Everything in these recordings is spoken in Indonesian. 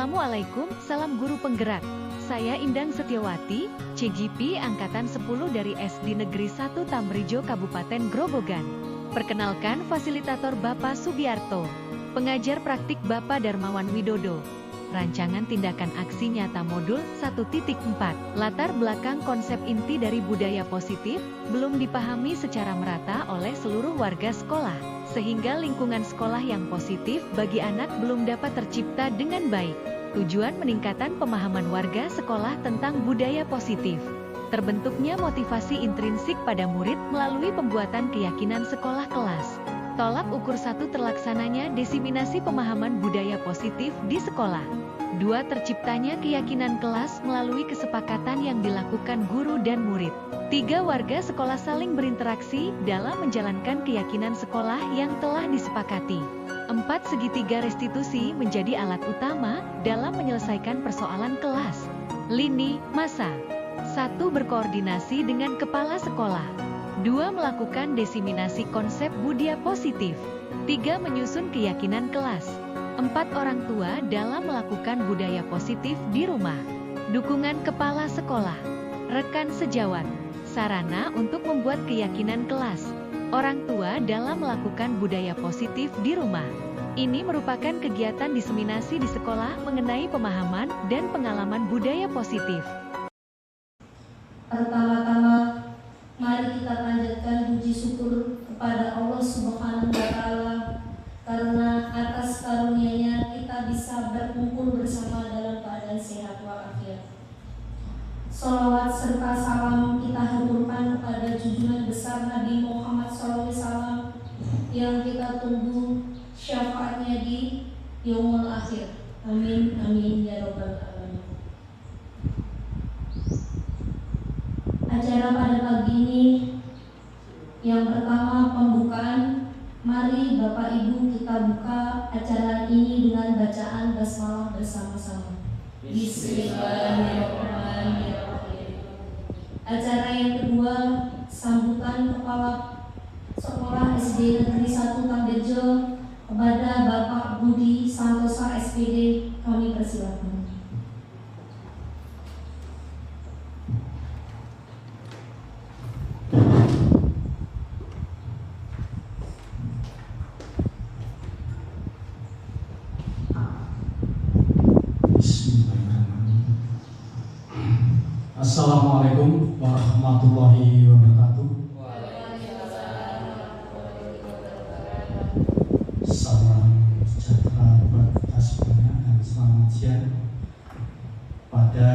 Assalamualaikum, salam guru penggerak. Saya Indang Setiawati, CGP Angkatan 10 dari SD Negeri 1 Tamrijo Kabupaten Grobogan. Perkenalkan fasilitator Bapak Sugiarto. Pengajar praktik Bapak Darmawan Widodo. Rancangan tindakan aksi nyata modul 1.4. Latar belakang konsep inti dari budaya positif belum dipahami secara merata oleh seluruh warga sekolah, sehingga lingkungan sekolah yang positif bagi anak belum dapat tercipta dengan baik. Tujuan meningkatkan pemahaman warga sekolah tentang budaya positif. Terbentuknya motivasi intrinsik pada murid melalui pembuatan keyakinan sekolah kelas. Tolak ukur 1 terlaksananya diseminasi pemahaman budaya positif di sekolah. 2. Terciptanya keyakinan kelas melalui kesepakatan yang dilakukan guru dan murid. 3. Warga sekolah saling berinteraksi dalam menjalankan keyakinan sekolah yang telah disepakati. 4. Segitiga restitusi menjadi alat utama dalam menyelesaikan persoalan kelas. Lini masa. 1. Berkoordinasi dengan kepala sekolah. 2. Melakukan diseminasi konsep budaya positif. 3. Menyusun keyakinan kelas. 4. Orang tua dalam melakukan budaya positif di rumah. Dukungan kepala sekolah. Rekan sejawat. Sarana untuk membuat keyakinan kelas. Orang tua dalam melakukan budaya positif di rumah. Ini merupakan kegiatan diseminasi di sekolah mengenai pemahaman dan pengalaman budaya positif. Pertama-tama, mari kita panjatkan puji syukur kepada Allah Subhanahu wa Ta'ala karena atas karunia-Nya kita bisa berkumpul bersama dalam keadaan sehat walafiat. Sholawat serta salam kita haturkan kepada junjungan besar Nabi Muhammad SAW yang kita tunggu syafaatnya di yaumul akhir. Amin amin ya rabbal alamin. Acara pada pagi ini yang pertama pembukaan. Mari Bapak Ibu kita buka acara ini dengan bacaan basmalah bersama-sama. Bismillahirrahmanirrahim. Acara yang kedua, sambutan Kepala Sekolah SD Negeri 1 Tambejo kepada Bapak Budi Santosa SPD, kami persilakan. Assalamualaikum warahmatullahi wabarakatuh. Salam sejahtera buat kita semuanya dan selamat siang pada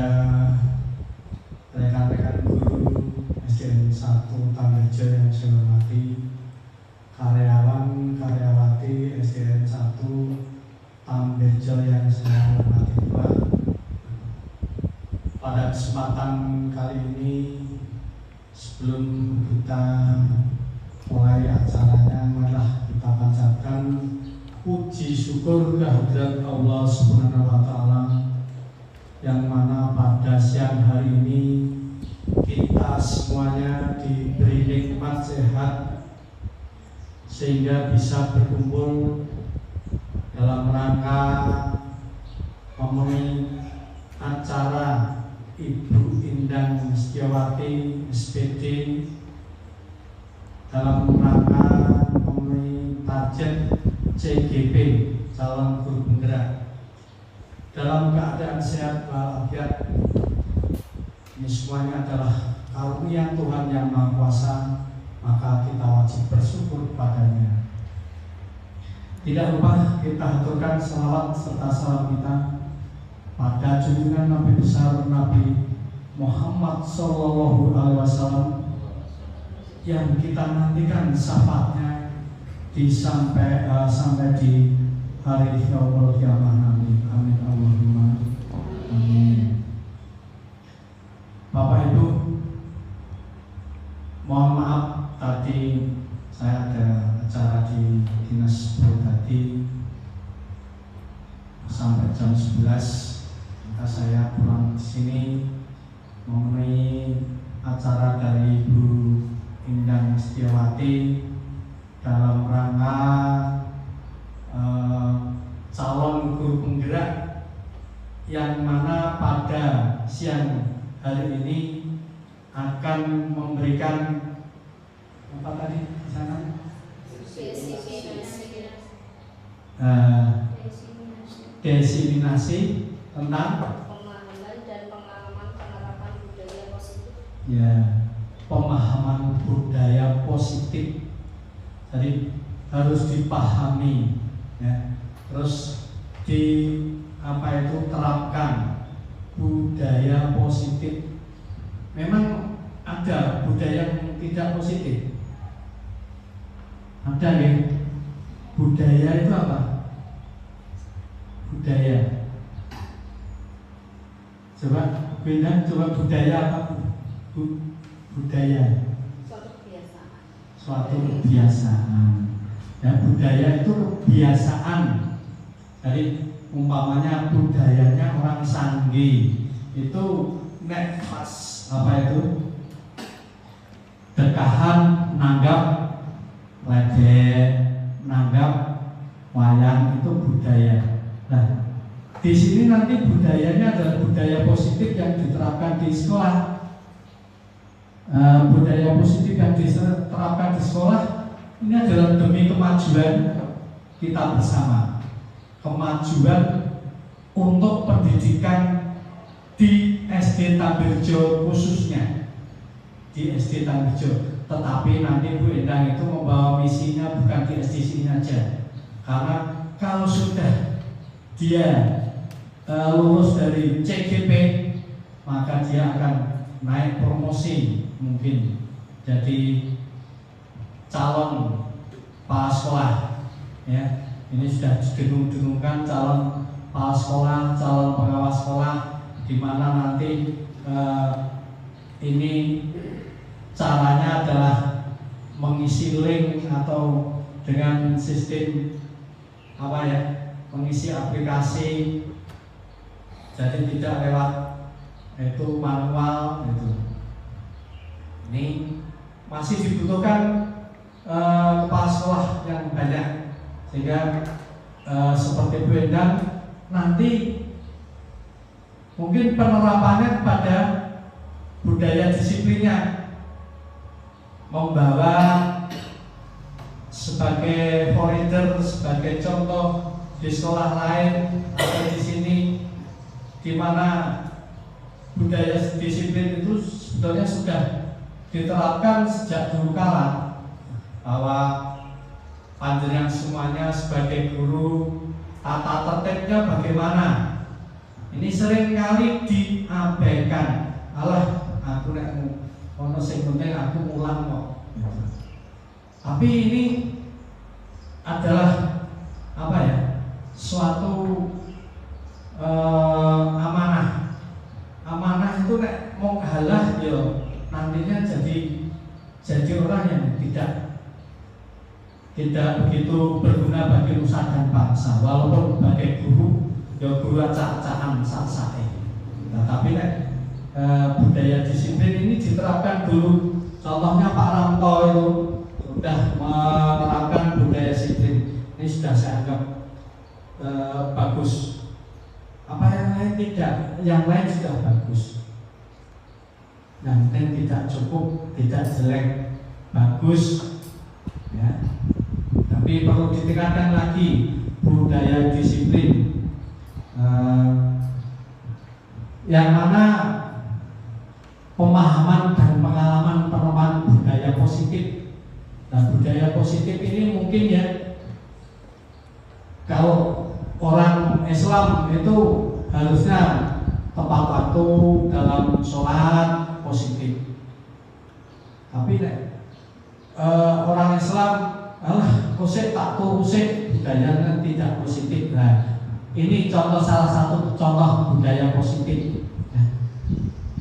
rekan-rekan guru SDN 1 Tambejo yang saya hormati, karyawan-karyawati SDN 1 Tambejo yang saya hormati pula. Pada kesempatan kali ini, sebelum kita mulai acaranya, marilah kita panjatkan puji syukur kehadirat Allah Subhanahu wa Ta'ala, yang mana pada siang hari ini kita semuanya diberi nikmat sehat sehingga bisa berkumpul dalam rangka memenuhi acara Ibu Indang Setiawati SPD dalam rangka memenuhi target CGP calon guru penggerak dalam keadaan sehat walafiat. Ini semuanya adalah karunia Tuhan yang Maha Kuasa, maka kita wajib bersyukur kepadanya. Tidak lupa kita haturkan salawat serta salam kita pada junjungan Nabi besar Nabi Muhammad Sallallahu Alaihi Wasallam yang kita nantikan syafaatnya sampai di hari yaumul kiamah nanti. Amin Allahumma amin. Bapak Ibu, mohon maaf tadi saya ada acara di dinas pribadi sampai jam 11. Saya pulang ke sini memenuhi acara dari Ibu Indang Setiawati dalam rangka calon guru penggerak yang mana pada siang hari ini akan memberikan apa tadi di sana? Desiminasi tentang pemahaman dan pengalaman penerapan budaya positif. Ya, pemahaman budaya positif. Jadi harus dipahami, ya. Terus di apa itu terapkan budaya positif. Memang ada budaya yang tidak positif. Ada ya. Budaya itu apa? Budaya. Coba beda, coba budaya apa? Budaya. Suatu kebiasaan. Ya, budaya itu kebiasaan. Jadi umpamanya budayanya orang Sanggi itu nek pas apa itu dekahan nanggap ledek, nanggap wayang itu budaya. Nah, di sini nanti budayanya adalah budaya positif yang diterapkan di sekolah. Budaya positif yang diterapkan di sekolah ini adalah demi kemajuan kita bersama, kemajuan untuk pendidikan di SD Tambirjo khususnya, di SD Tambirjo. Tetapi nanti Bu Endang itu membawa misinya bukan di SD sini aja, karena kalau sudah dia lulus dari CGP, maka dia akan naik promosi, mungkin jadi calon kepala sekolah, ya. Ini sudah didengung-dengungkan calon kepala sekolah, calon pengawas sekolah, di mana nanti ini caranya adalah mengisi link atau dengan sistem apa ya, mengisi aplikasi, jadi tidak lewat itu manual itu. Ini masih dibutuhkan kepala sekolah yang banyak, sehingga seperti Bu Endang nanti mungkin penerapannya pada budaya disiplinnya, membawa sebagai folder, sebagai contoh di sekolah lain atau di sini, di mana budaya disiplin itu sebetulnya sudah diterapkan sejak dulu kala, bahwa panjenengan semuanya sebagai guru tata tertibnya bagaimana. Ini sering kali diabaikan. Alah, aku nek ono sing penting aku mulang kok. Tapi ini adalah apa ya? Suatu amanah. Amanah itu nek mau halah yo nantinya jadi orang yang tidak begitu berguna bagi nusa dan bangsa, walaupun sebagai guru ya guru acak-acakan sak-sake. Nah, tapi nek budaya disiplin ini diterapkan dulu. Contohnya Pak Ramto itu sudah menerapkan budaya disiplin. Ini sudah saya anggap bagus. Apa yang lain tidak? Yang lain sudah bagus. Yang penting tidak cukup, tidak jelek, bagus, ya. Tapi perlu ditingkatkan lagi budaya disiplin, yang mana pemahaman dan pengalaman penerapan budaya positif. Nah, budaya positif ini mungkin ya, kalau orang Islam itu harusnya tepat waktu dalam sholat, positif. Tapi orang Islam, kusik tak kusik, budayanya tidak positif. Nah, ini salah satu contoh budaya positif,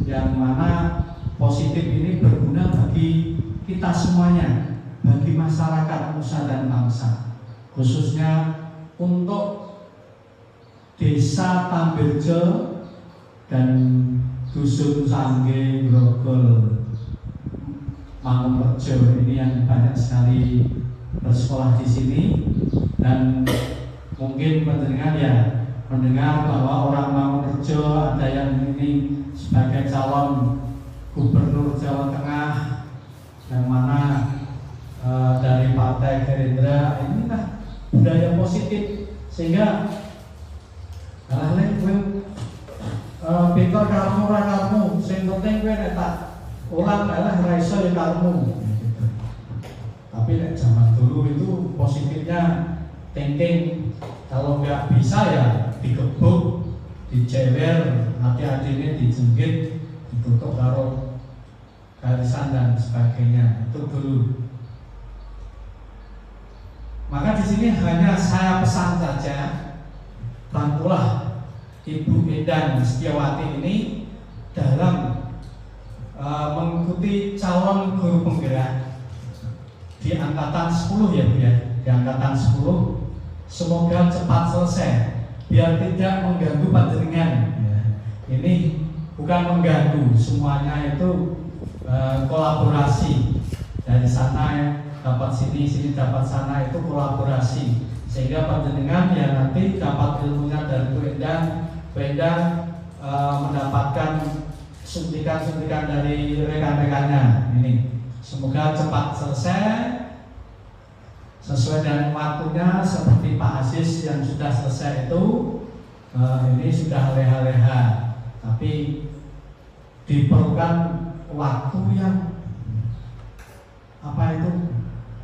yang mana positif ini berguna bagi kita semuanya, bagi masyarakat nusa dan bangsa, khususnya untuk desa Tambirjo dan dusun Sangge, Grogol, Mangunrejo ini yang banyak sekali bersekolah di sini. Dan mungkin pendengar ya mendengar bahwa orang Mangunrejo ada yang ini sebagai calon gubernur Jawa Tengah, yang mana dari Partai Gerindra. Inilah budaya positif, sehingga hal-hal gue pinter karmu ora karmu, sing penting gue tak ulang adalah raiso ya karmu. Tapi zaman dulu itu positifnya thinking, kalau nggak bisa ya digebuk, dijewer, hati-hatinya dijenggit, ditutup karo garisan dan sebagainya. Itu dulu. Maka di sini hanya saya pesan saja, bantulah Ibu Endang Setiawati ini dalam mengikuti calon guru penggerak di angkatan 10 ya Bu ya, di angkatan 10. Semoga cepat selesai, biar tidak mengganggu panjenengan. Ya. Ini bukan mengganggu, semuanya itu kolaborasi. Dari sana dapat sini, sini dapat sana, itu kolaborasi. Sehingga panjenengan ya nanti dapat ilmunya dari Bu Endang, Bu Endang mendapatkan suntikan-suntikan dari rekan-rekannya. Ini semoga cepat selesai sesuai dengan waktunya, seperti Pak Aziz yang sudah selesai itu. Ini sudah leha-leha, tapi diperlukan waktu yang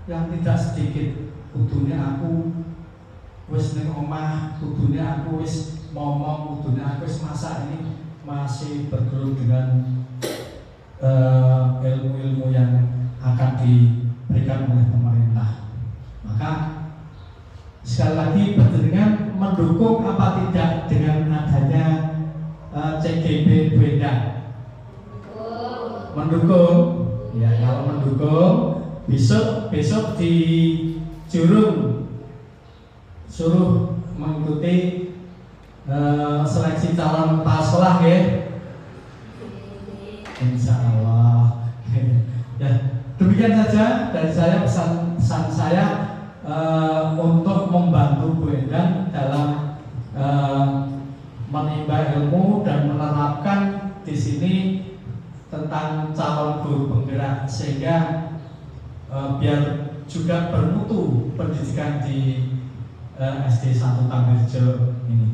yang tidak sedikit. Kudunya aku wis ning omah, kudunya aku wis ngomong, kudunya aku wis masak. Ini masih bergelut dengan ilmu-ilmu yang akan diberikan oleh pemerintah. Maka sekali lagi panjenengan mendukung apa tidak dengan adanya CGP Bu Endang? Mendukung. Ya, kalau mendukung, besok di Jurung suruh mengikuti seleksi calon kepala sekolah ya. Insya Allah. Ya, demikian saja dari saya, pesan saya untuk membantu Bu Endang dalam menimba ilmu dan menerapkan di sini tentang calon guru penggerak, sehingga biar juga bermutu pendidikan di SD 1 Tambirjo ini.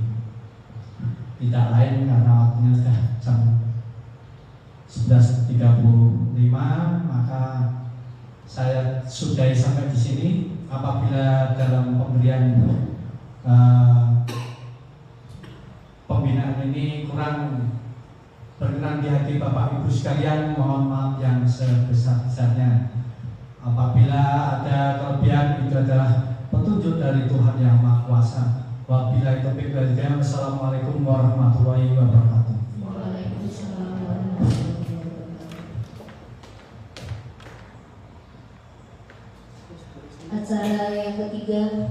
Tidak lain karena waktunya sudah jam 11.35, maka saya sudahi sampai di sini. Apabila dalam pemberian pembinaan ini kurang berkenan di hati Bapak Ibu sekalian, mohon maaf yang sebesar-besarnya. Apabila ada kelebihan, itu adalah petunjuk dari Tuhan Yang Maha Kuasa. Wabillahi taufiq wal hidayah. Wassalamualaikum warahmatullahi wabarakatuh. Waalaikumsalam warahmatullahi wabarakatuh. Acara yang ketiga,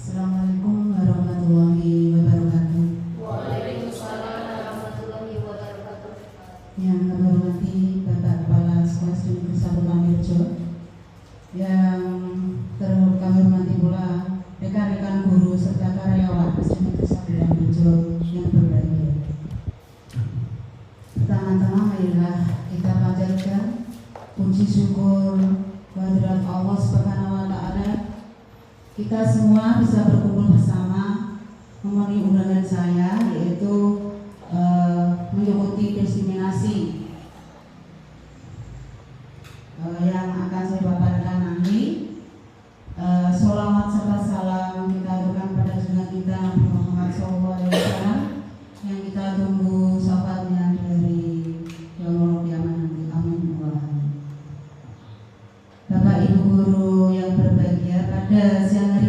Assalamualaikum warahmatullahi wabarakatuh. Waalaikumsalam warahmatullahi wabarakatuh. Yang kami hormati Bapak Kepala Sekolah Negeri 1 Tambirjo, yang kami hormati pula rekan-rekan guru serta karyawan SD Negeri 1 Tambirjo yang berbahagia. Pertama-tama marilah kita panjatkan puji syukur kehadirat Allah Subhanahu wa Ta'ala. Kita semua bisa berkumpul bersama memenuhi undangan saya, yaitu mengikuti diseminasi yang akan saya paparkan nanti. Sholawat serta salam kita aturkan pada junjungan kita Nabi Muhammad SAW, yang kita tunggu syafaatnya dari yaumul qiyamah nanti. Amin. Bapak Ibu guru yang berbahagia, pada siang hari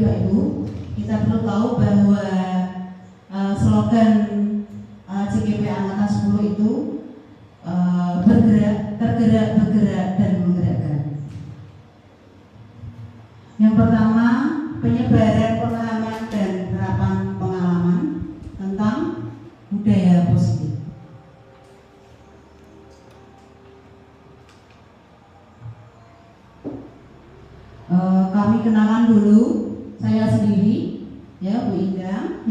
Bapak Ibu, kita perlu tahu bahwa slogan CGP Angkatan 10 itu bergerak, tergerak, bergerak, dan menggerakkan. Yang pertama, penyebaran pemahaman dan penerapan pengalaman tentang budaya positif. Kami kenalan dulu, saya sendiri, ya Bu Indah,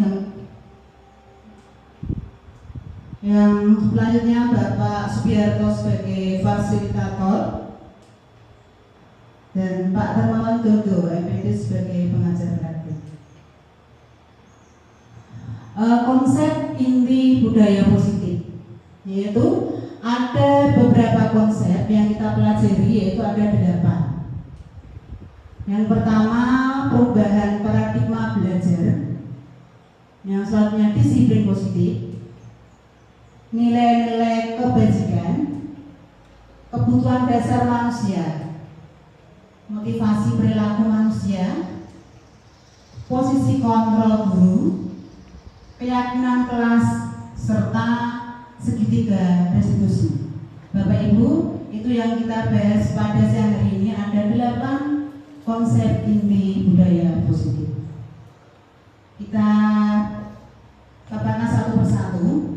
yang selanjutnya Bapak Subiarto sebagai fasilitator dan Pak Termawan Dodo MPD sebagai pengajar praktik. Konsep inti budaya positif, yaitu ada beberapa konsep yang kita pelajari, yaitu ada 8. Yang pertama, perubahan paradigma belajar. Yang selanjutnya, disiplin positif, nilai-nilai kebajikan, kebutuhan dasar manusia, motivasi perilaku manusia, posisi kontrol guru, keyakinan kelas, serta segitiga restitusi. Bapak Ibu, itu yang kita bahas pada siang hari ini. Ada 8 konsep inti budaya positif. Kita katakan satu persatu.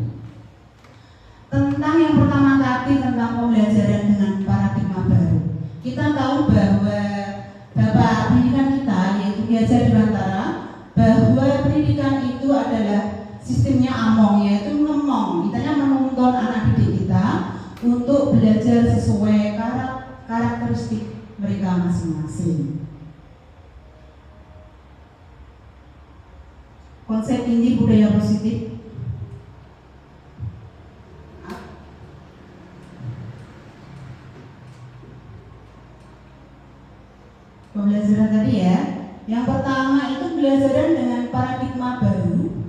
Tentang yang pertama tadi, tentang pembelajaran dengan paradigma baru. Kita tahu bahwa Bapak pendidikan kita, yaitu Ki Hajar Dewantara, bahwa pendidikan itu adalah sistemnya among, yaitu ngemong. Kita menuntun anak didik kita untuk belajar sesuai karakteristik mereka masing-masing. Konsep inti budaya positif. Pembelajaran tadi ya. Yang pertama itu pembelajaran dengan paradigma baru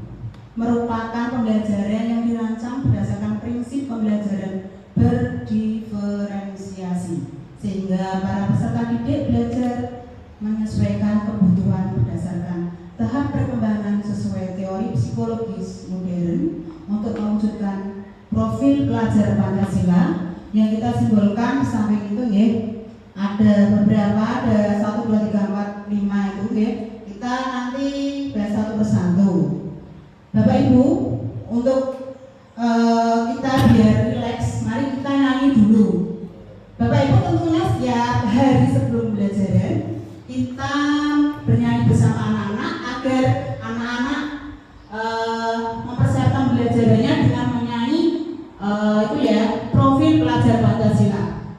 merupakan pembelajaran yang dirancang berdasarkan prinsip pembelajaran berdiferensiasi, sehingga para peserta didik belajar menyesuaikan kebutuhan berdasarkan tahap perkembangan sesuai teori psikologis modern untuk mewujudkan profil pelajar Pancasila yang kita simbolkan di samping itu ya. Ada beberapa, ada 1, 2, 3, 4, 5 itu ya. Kita nanti bahas satu persatu. Bapak Ibu, untuk kita biar rileks, mari kita nyanyi dulu. Bapak Ibu tentunya setiap hari sebelum belajaran kita bernyanyi bersama anak-anak agar anak-anak mempersiapkan belajarannya dengan menyanyi itu ya, profil pelajar Pancasila.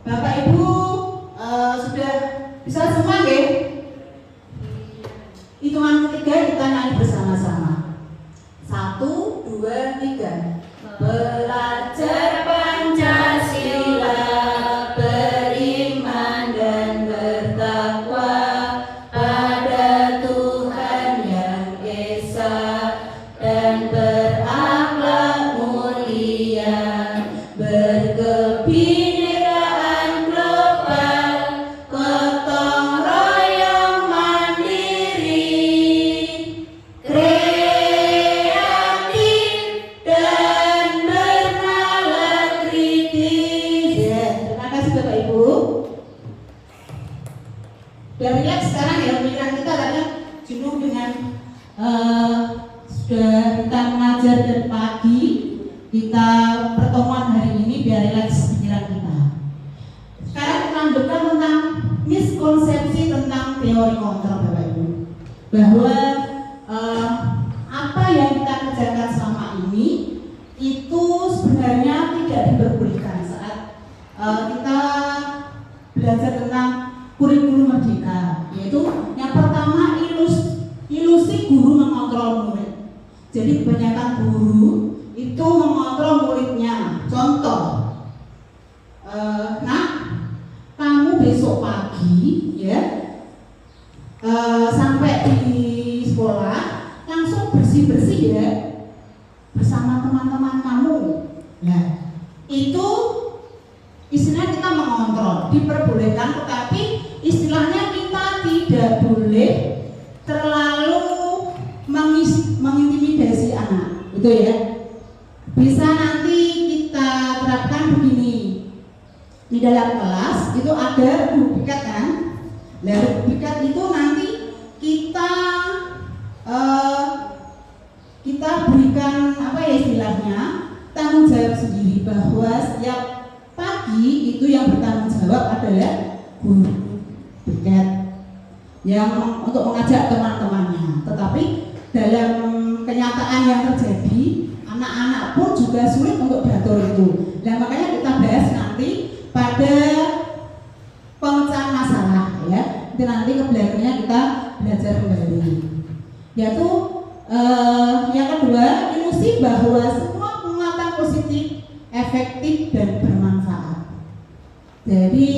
Bapak Ibu sudah bisa semua nggih? Hitungan ketiga kita nyanyi bersama-sama. 1, 2, 3. Belajar Pancasila, beriman dan bertakwa pada Tuhan yang Esa dan berakhlak mulia, berkebinekaan global, gotong royong mandiri, kreatif dan bernalar kritis. Ya, terima kasih Bapak Ibu. Biar rileks sekarang ya, pikiran kita karena jenuh dengan sudah kita mengajar dari pagi, kita pertemuan hari ini, biar rileks pikiran kita. Sekarang kita lanjutkan tentang miskonsepsi tentang teori kontrol Bapak Ibu, bahwa apa yang kita kerjakan selama ini itu sebenarnya tidak diperbolehkan saat kita belajar tentang kurikulum merdeka, yaitu yang pertama ilusi guru mengontrol murid. Jadi kebanyakan guru itu mengontrol muridnya. Contoh, nah kamu besok pagi ya sampai di sekolah langsung bersih-bersih ya bersama teman-teman kamu. Nah itu istilah kita mengontrol, diperbolehkan, tetapi istilahnya kita tidak boleh terlalu mengintimidasi anak, itu ya. Bisa nanti kita terapkan begini, di dalam kelas itu ada guru piket kan. Nah, guru piket itu nanti kita berikan apa ya istilahnya, tanggung jawab sendiri, bahwa setiap pagi itu yang bertanggung jawab adalah guru piket yang untuk mengajak teman-temannya. Tetapi dalam kenyataan yang terjadi, anak-anak pun juga sulit untuk diatur itu. Dan makanya kita bahas nanti pada pemecahan masalah ya. Itu nanti kebelakangnya kita belajar kembali. Yaitu yang kedua, ilusi bahwa semua penguatan positif efektif dan bermanfaat. Jadi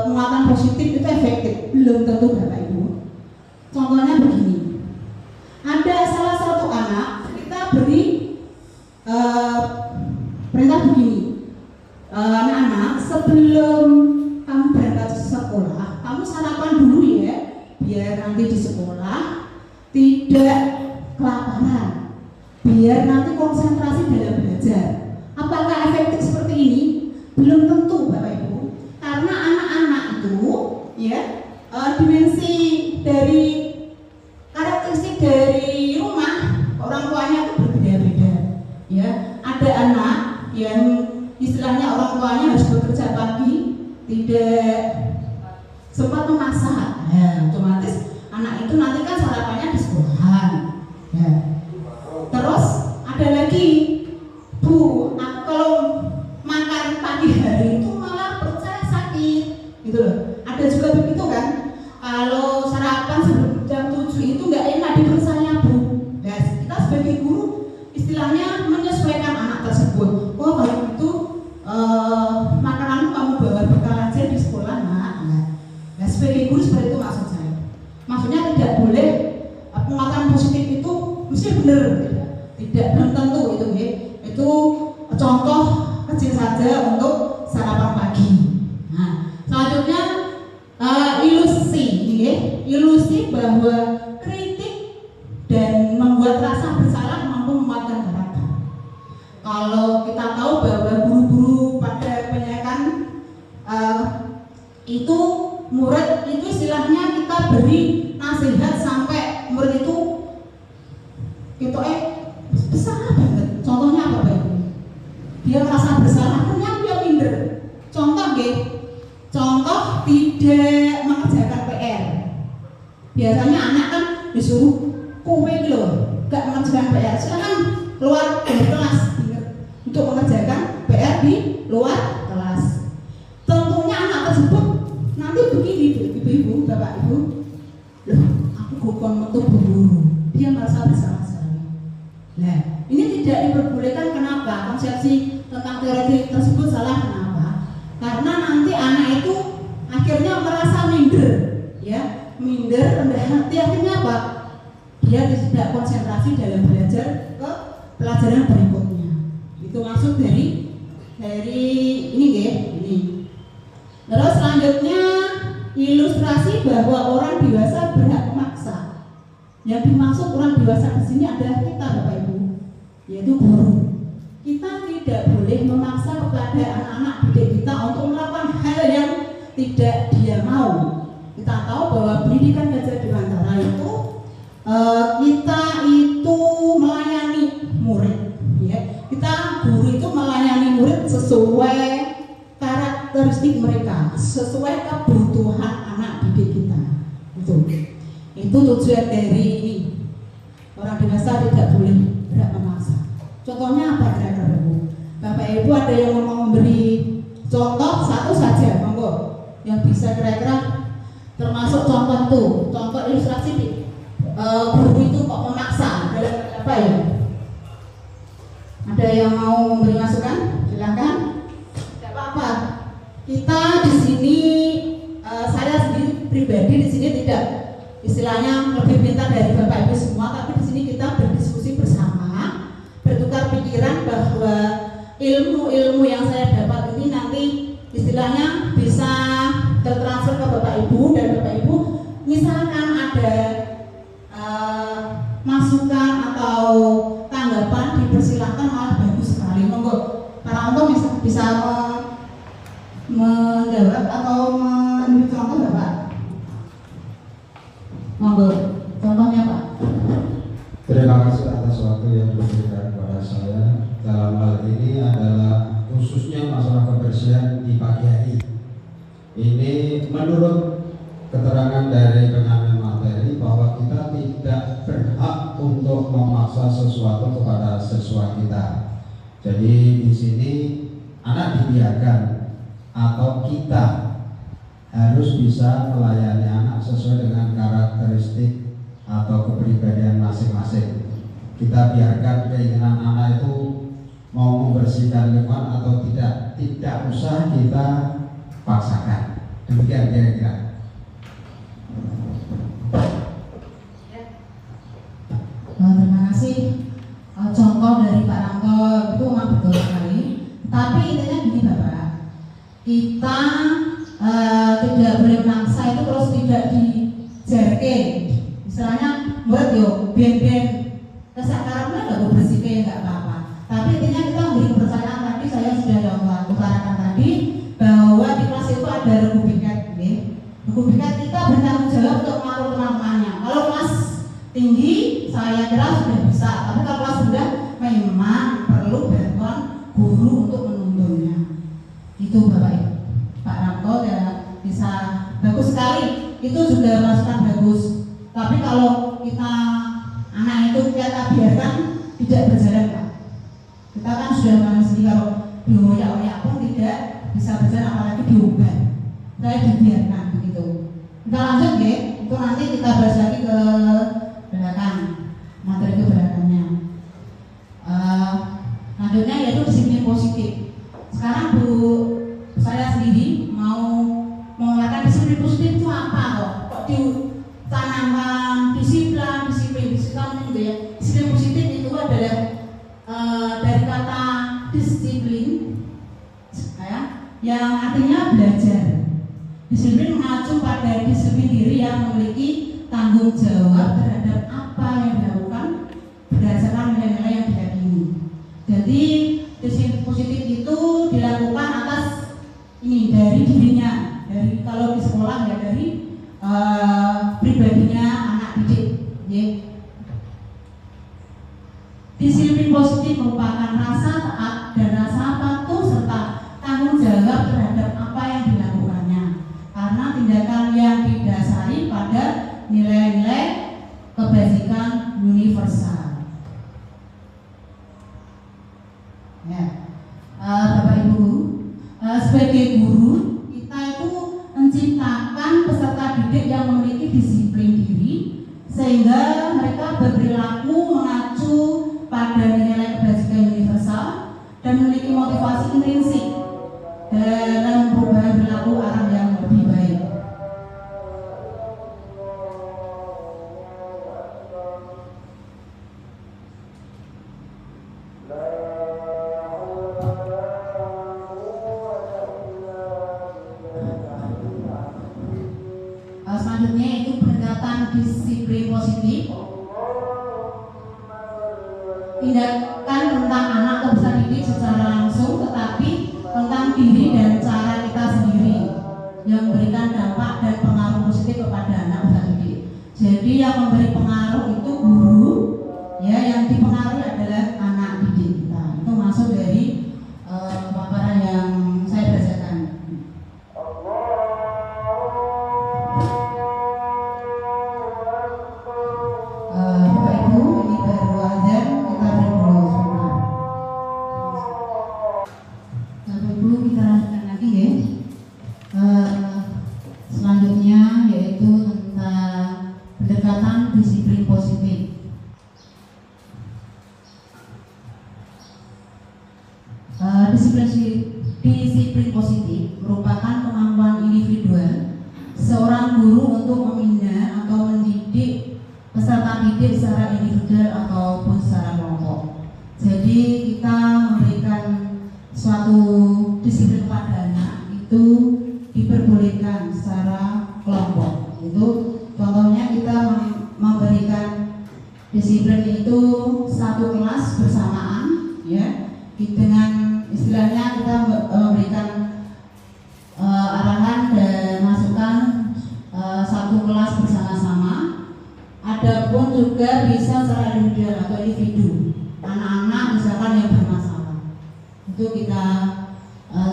penguatan positif itu efektif, belum tentu Bapak Ibu. Contohnya begini, ada salah satu anak, kita beri perintah begini, anak-anak sebelum kamu berangkat ke sekolah, kamu sarapan dulu ya, biar nanti di sekolah tidak kelaparan, biar nanti konsentrasi dalam belajar. Apakah efektif seperti ini? Belum tentu Bapak Ibu, karena anak-anak itu ya dimensi dari karakteristik dari rumah orang tuanya itu berbeda-beda ya. Ada anak yang istilahnya orang tuanya harus bekerja pagi, tidak sempat memasak, ya, otomatis anak itu nanti kan sarapannya di sekolahan ya. Terus ada lagi, Bu, aku kalau makan pagi hari itu malah perut saya sakit gitu loh. Ada juga begitu kan, kalau sarapan sebelum jam 7 itu nggak enak di perut saya, Bu. Nah, kita sebagai guru istilahnya menyesuaikan anak tersebut. Oh kalau itu makananmu kamu bawa bekal aja di sekolah nak. Nah, sebagai guru seperti itu maksud saya. Maksudnya tidak boleh penguatan positif itu mesti benar, tidak belum tentu itu ya. Itu contoh kecil saja untuk sarapan pagi. Nah, selanjutnya ilusi, ya. Ilusi bahwa kritik dan membuat rasa bersalah mampu menguatkan karakter. Kalau kita tahu bahwa guru-guru pada kebanyakan itu murid itu istilahnya kita beri nasihat sampai murid itu bersalah banget. Contohnya apa Pak? Dia merasa bersalah, akhirnya dia minder. Contoh contoh tidak mengerjakan PR. Biasanya anak kan disuruh kowe loh, gak mengerjakan PR, silakan keluar dari kelas untuk mengerjakan PR di luar kelas. Tentunya anak tersebut nanti begini, ibu-ibu, bapak ibu, loh aku bukan untuk guru, dia merasa bersalah sekali. Nah, ini tidak diperbolehkan. Kenapa? Konsepsi tentang teori tersebut salah. Kenapa? Karena nanti anak itu akhirnya merasa minder, ya, minder, rendah hati. Akhirnya apa? Dia tidak konsentrasi dalam belajar ke pelajaran berikutnya. Itu maksud dari ini ya, ini. Terus selanjutnya ilustrasi bahwa orang dewasa berhak memaksa. Yang dimaksud orang dewasa di sini adalah kita Bapak Ibu, yaitu guru. Kita tidak boleh memaksa kepada anak-anak didik kita untuk melakukan hal yang tidak dia mau. Kita tahu bahwa pendidikan Gajah Dewantara itu kita itu melayani murid, ya. Kita guru itu melayani murid sesuai karakteristik mereka, sesuai kebutuhan anak didik kita. Itu tujuan dari ini. Orang dewasa tidak boleh berhak memaksa. Contohnya apa kira-kira Bu? Bapak Ibu ada yang mau memberi contoh satu saja, monggo. Yang bisa kira-kira termasuk contoh itu, contoh ilustrasi guru itu kok memaksa dalam apa ya? Ada yang mau memberi masukan? Silakan. Tidak apa-apa. Kita di sini, saya sendiri pribadi di sini tidak istilahnya lebih pintar dari Bapak Ibu semua, tapi di sini kita berdiskusi bersama, bertukar pikiran bahwa ilmu-ilmu yang saya dapat ini nanti istilahnya bisa tertransfer ke Bapak Ibu, dan Bapak Ibu misalkan ada masukan atau tanggapan, dipersilakan, malah bagus sekali. Monggo Pak Anto bisa menjawab atau menunjuk contoh nggak Pak? Monggo, contohnya Pak. Terima kasih atas waktu yang diberikan kepada saya. Dalam hal ini adalah khususnya masalah kebersihan di pagi hari. Ini menurut keterangan dari penyampaian materi bahwa kita tidak berhak untuk memaksa sesuatu kepada siswa kita. Jadi di sini anak dibiarkan atau kita harus bisa melayani anak sesuai dengan karakteristik atau kepribadian masing-masing. Kita biarkan keinginan anak itu mau membersihkan lingkungan atau tidak usah kita paksakan. Demikian kira-kira. Terima kasih. Contoh dari Pak Ranto itu memang betul sekali. Tapi intinya gini Bapak, kita tidak boleh maksa itu terus tidak dijarke. Istilahnya buat yo ben-ben kesakarannya nggak bersihkan nggak apa-apa. Tapi intinya kita memberi kepercayaan. Tadi saya sudah utarakan tadi bahwa di kelas itu ada regu piket, regu piket kita bertanggung jawab untuk mengatur teman-temannya. Kalau kelas tinggi saya kira sudah bisa, tapi kalau kelas rendah memang perlu bantuan guru untuk menuntunnya. Itu Bapak Ibu. Pak Ranto ya bisa bagus sekali. Itu juga masukan bagus. Tapi kalau kita anak itu kita biarkan tidak berjalan Pak. Kita kan sudah manusia, kalau dioyak-oyak pun tidak bisa berjalan, apalagi diubah. Saya dibiarkan begitu. Kita lanjut ya. Itu nanti kita bahas lagi ke belakang, materi ke belakangnya. Lanjutnya yaitu disiplin positif. Sekarang saya sendiri mau mengatakan disiplin positif itu apa kok ditanamkan disiplin gitu ya. Disiplin positif itu adalah dari kata disiplin ya, yang artinya belajar. Disiplin mengacu pada disiplin diri yang memiliki tanggung jawab terhadap apa yang dilakukan berdasarkan nilai-nilai yang diyakini. Jadi disiplin positif itu dilakukan atas ini dari dirinya, dari kalau di sekolah ya dari pribadinya anak didik. Ya. Disiplin positif merupakan rasa taat dan rasa patuh serta tanggung jawab terhadap apa yang dilakukannya, karena tindakan yang didasari pada nilai-nilai kebajikan universal. Ya, Bapak Ibu, sebagai guru kita itu menciptakan peserta didik yang memiliki disiplin diri sehingga mereka berperilaku mengacu pada nilai kebajikan universal dan memiliki motivasi intrinsik dalam perubahan perilaku arah yang lebih baik. Selanjutnya itu pendekatan disiplin positif. Tindakan tentang anak atau peserta didik secara langsung, tetapi tentang diri dan cara kita sendiri yang memberikan dampak dan pengaruh positif kepada anak peserta didik. Jadi yang memberi pengaruh itu guru, ya, yang dipengaruhi adalah anak didik kita. Itu masuk dari paparan yang saya bacakan. Bapak Ibu, ini baru azan, kita beri dulu sebentar. Bapak Ibu, kita lanjutkan lagi ya. Selanjutnya yaitu tentang pendekatan disiplin positif. Disiplin positif merupakan kemampuan individual seorang guru untuk membina atau mendidik peserta didik secara individual ataupun secara kelompok. Jadi kita memberikan suatu disiplin kepada anak itu diperbolehkan secara kelompok. Itu contoh Disiplin itu satu kelas bersamaan, ya, dengan istilahnya kita memberikan arahan dan masukan satu kelas bersama-sama. Adapun juga bisa secara individual atau individu. Anak-anak misalkan yang bermasalah, itu kita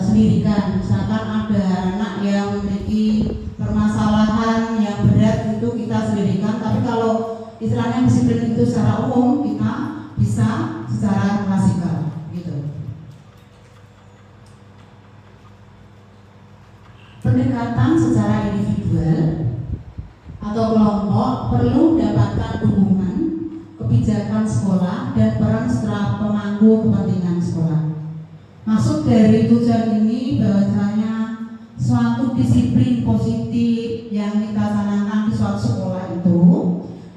sendirikan. Misalkan ada anak yang memiliki permasalahan yang berat, itu kita sendirikan. Tapi kalau istilahnya disiplin itu secara umum, kita bisa secara klasikal, gitu. Pendekatan secara individual atau kelompok perlu mendapatkan dukungan kebijakan sekolah dan peran setelah pemangku kepentingan sekolah. Masuk dari tujuan ini bahwasanya suatu disiplin positif yang kita canangkan di suatu sekolah itu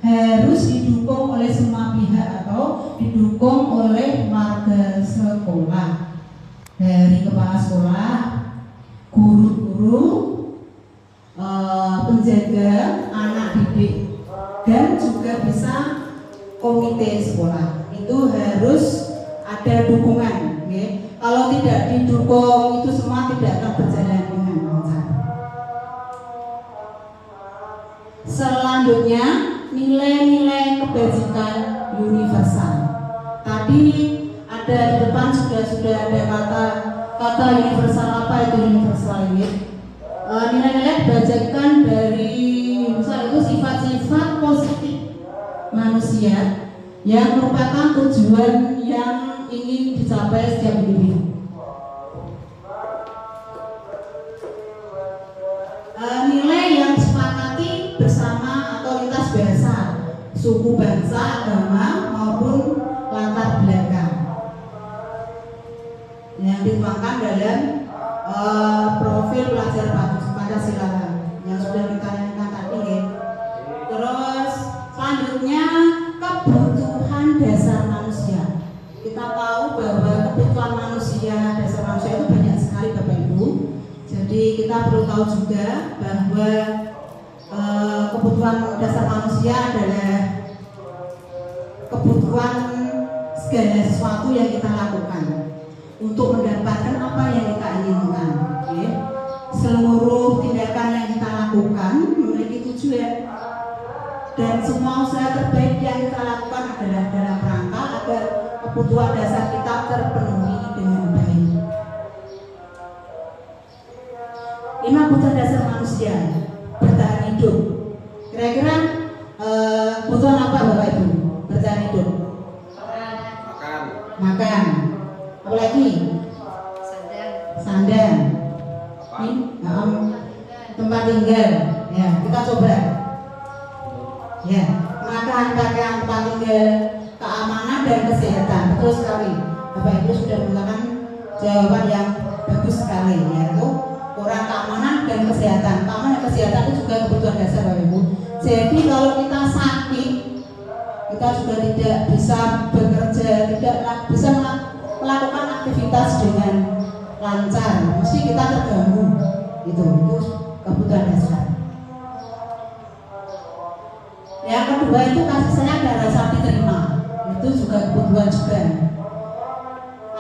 harus didukung oleh semua pihak atau didukung oleh warga sekolah, dari kepala sekolah, guru-guru, penjaga, anak didik, dan juga bisa komite sekolah. Itu harus ada dukungan, okay? Kalau tidak didukung, itu semua tidak akan berjalan dengan lancar. Selanjutnya, nilai-nilai kebajikan universal. Tadi ada di depan sudah ada kata universal. Apa itu universal ini? Nilai-nilai kebajikan dari misal itu sifat-sifat positif manusia yang merupakan tujuan yang ingin dicapai setiap individu. Nilai yang disepakati bersama atau lintas bahasa, suku, bangsa, agama maupun latar belakang yang dituangkan dalam profil pelajar Pancasila yang sudah ditanyakan tadi, ya. Terus selanjutnya kebutuhan dasar manusia. Kita tahu bahwa kebutuhan manusia, dasar manusia itu banyak sekali, Bapak Ibu. Jadi kita perlu tahu juga bahwa kebutuhan dasar manusia adalah kebutuhan segala sesuatu yang kita lakukan untuk mendapatkan apa yang kita inginkan, okay? Seluruh tindakan yang kita lakukan memiliki tujuan, dan semua usaha terbaik yang kita lakukan adalah dalam rangka agar kebutuhan dasar kita terpenuhi dengan baik. 5 kebutuhan dasar manusia bertahan hidup. Kira-kira kebutuhan apa, Bapak Ibu? Bertahan hidup. Makan. Apa lagi? Sandang. Tempat tinggal. Ya, kita coba. Ya, makan, pakaian, tempat tinggal, keamanan dan kesehatan. Betul sekali. Bapak Ibu sudah menggunakan jawaban yang bagus sekali, yaitu kurang keamanan dan kesehatan. Keamanan dan kesehatan itu juga kebutuhan dasar, Bapak Ibu. Jadi kalau kita sakit, kita juga tidak bisa bekerja, tidak bisa melakukan aktivitas dengan lancar, mesti kita terganggu. Itu kebutuhan dasar. Yang kedua itu kasih sayang dan rasa diterima. Itu juga kebutuhan juga.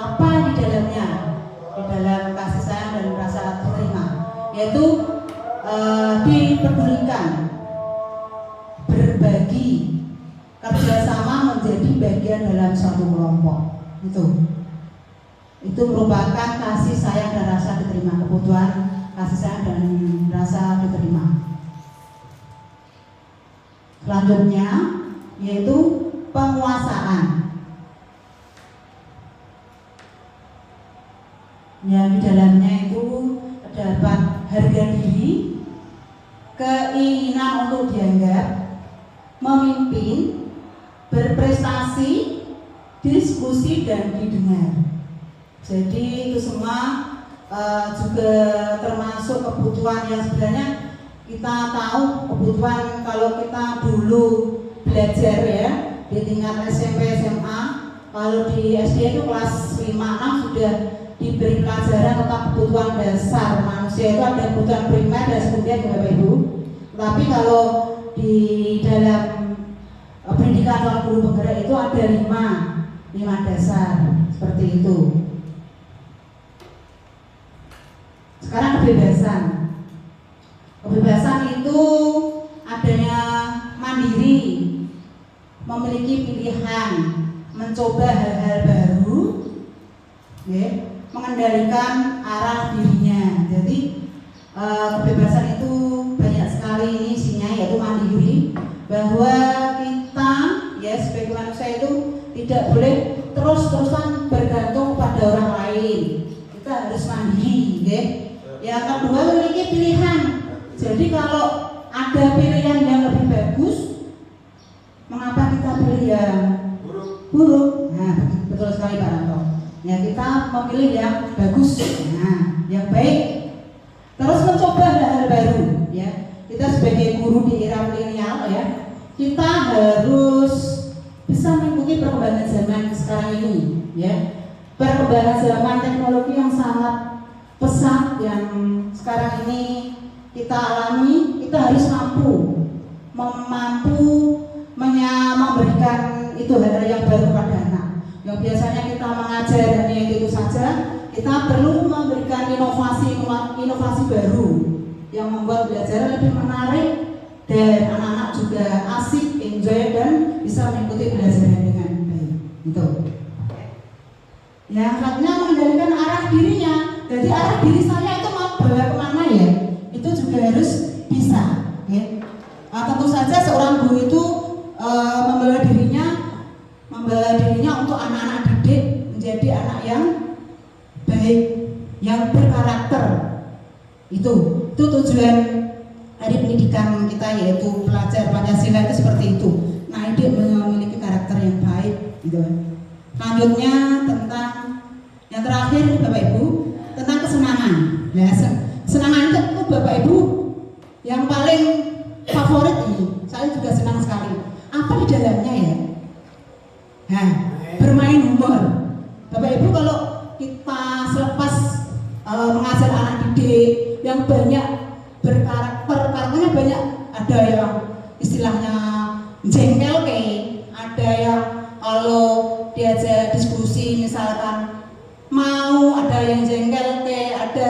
Apa di dalamnya? Di dalam kasih sayang dan rasa diterima, yaitu dipedulikan, berbagi, kerjasama menjadi bagian dalam suatu kelompok. Itu merupakan kasih sayang dan rasa diterima, kebutuhan kasih sayang dan rasa diterima. Selanjutnya yaitu penguasaan, yang di dalamnya itu terdapat harga diri, keinginan untuk dianggap, memimpin, berprestasi, diskusi dan didengar. Jadi itu semua juga termasuk kebutuhan yang sebenarnya kita tahu. Kebutuhan kalau kita dulu belajar, ya, di tingkat SMP, SMA, kalau di SD itu kelas 5-6 sudah diberi pelajaran tentang kebutuhan dasar manusia. Itu ada kebutuhan primer dan sekunder, Bapak Ibu. Tapi kalau di dalam pendidikan soal guru penggerak itu ada 5 dasar seperti itu. Sekarang kebebasan itu adanya mandiri, memiliki pilihan, mencoba hal-hal baru, mengendalikan arah dirinya. Jadi kebebasan itu banyak sekali ini isinya, yaitu mandiri, bahwa kita sebagai manusia itu tidak boleh terus-terusan bergantung pada orang lain. Kita harus mandiri. Yang kedua, memiliki pilihan. Jadi kalau ada pilihan yang lebih bagus, mengapa kita pilih yang buruk? Nah, betul sekali Pak Ranto. Ya, kita memilih yang bagus, yang baik. Terus mencoba hal-hal baru. Ya, kita sebagai guru di era milenial, kita harus bisa mengikuti perkembangan zaman sekarang ini. Perkembangan zaman teknologi yang sangat pesat yang sekarang ini kita alami, kita harus mampu memberikan itu hal yang baru pada anak. Yang biasanya kita mengajar hanya itu saja, kita perlu memberikan inovasi baru yang membuat belajar lebih menarik dan anak-anak juga asik, enjoy dan bisa mengikuti belajaran dengan baik. Itu. Yang selanjutnya mengendalikan arah dirinya. Jadi arah diri saya itu mau bawa kemana ya? Itu juga harus bisa. Tentu saja seorang guru itu membawa dirinya untuk anak-anak didik menjadi anak yang baik, yang berkarakter. Itu tujuan dari pendidikan kita, yaitu pelajar Pancasila itu seperti itu. Nah, dia memiliki karakter yang baik. Gitu. Selanjutnya tentang yang terakhir Bapak Ibu, tentang kesenangan. Nah, kesenangan itu Bapak Ibu yang paling favorit ini. Saya juga senang sekali. Apa di dalamnya ya? Bermain humor. Bapak Ibu kalau kita selepas mengajar anak didik yang banyak karakternya banyak, ada yang istilahnya jengkel ada yang kalau diajak diskusi misalkan mau, ada yang jengkel ada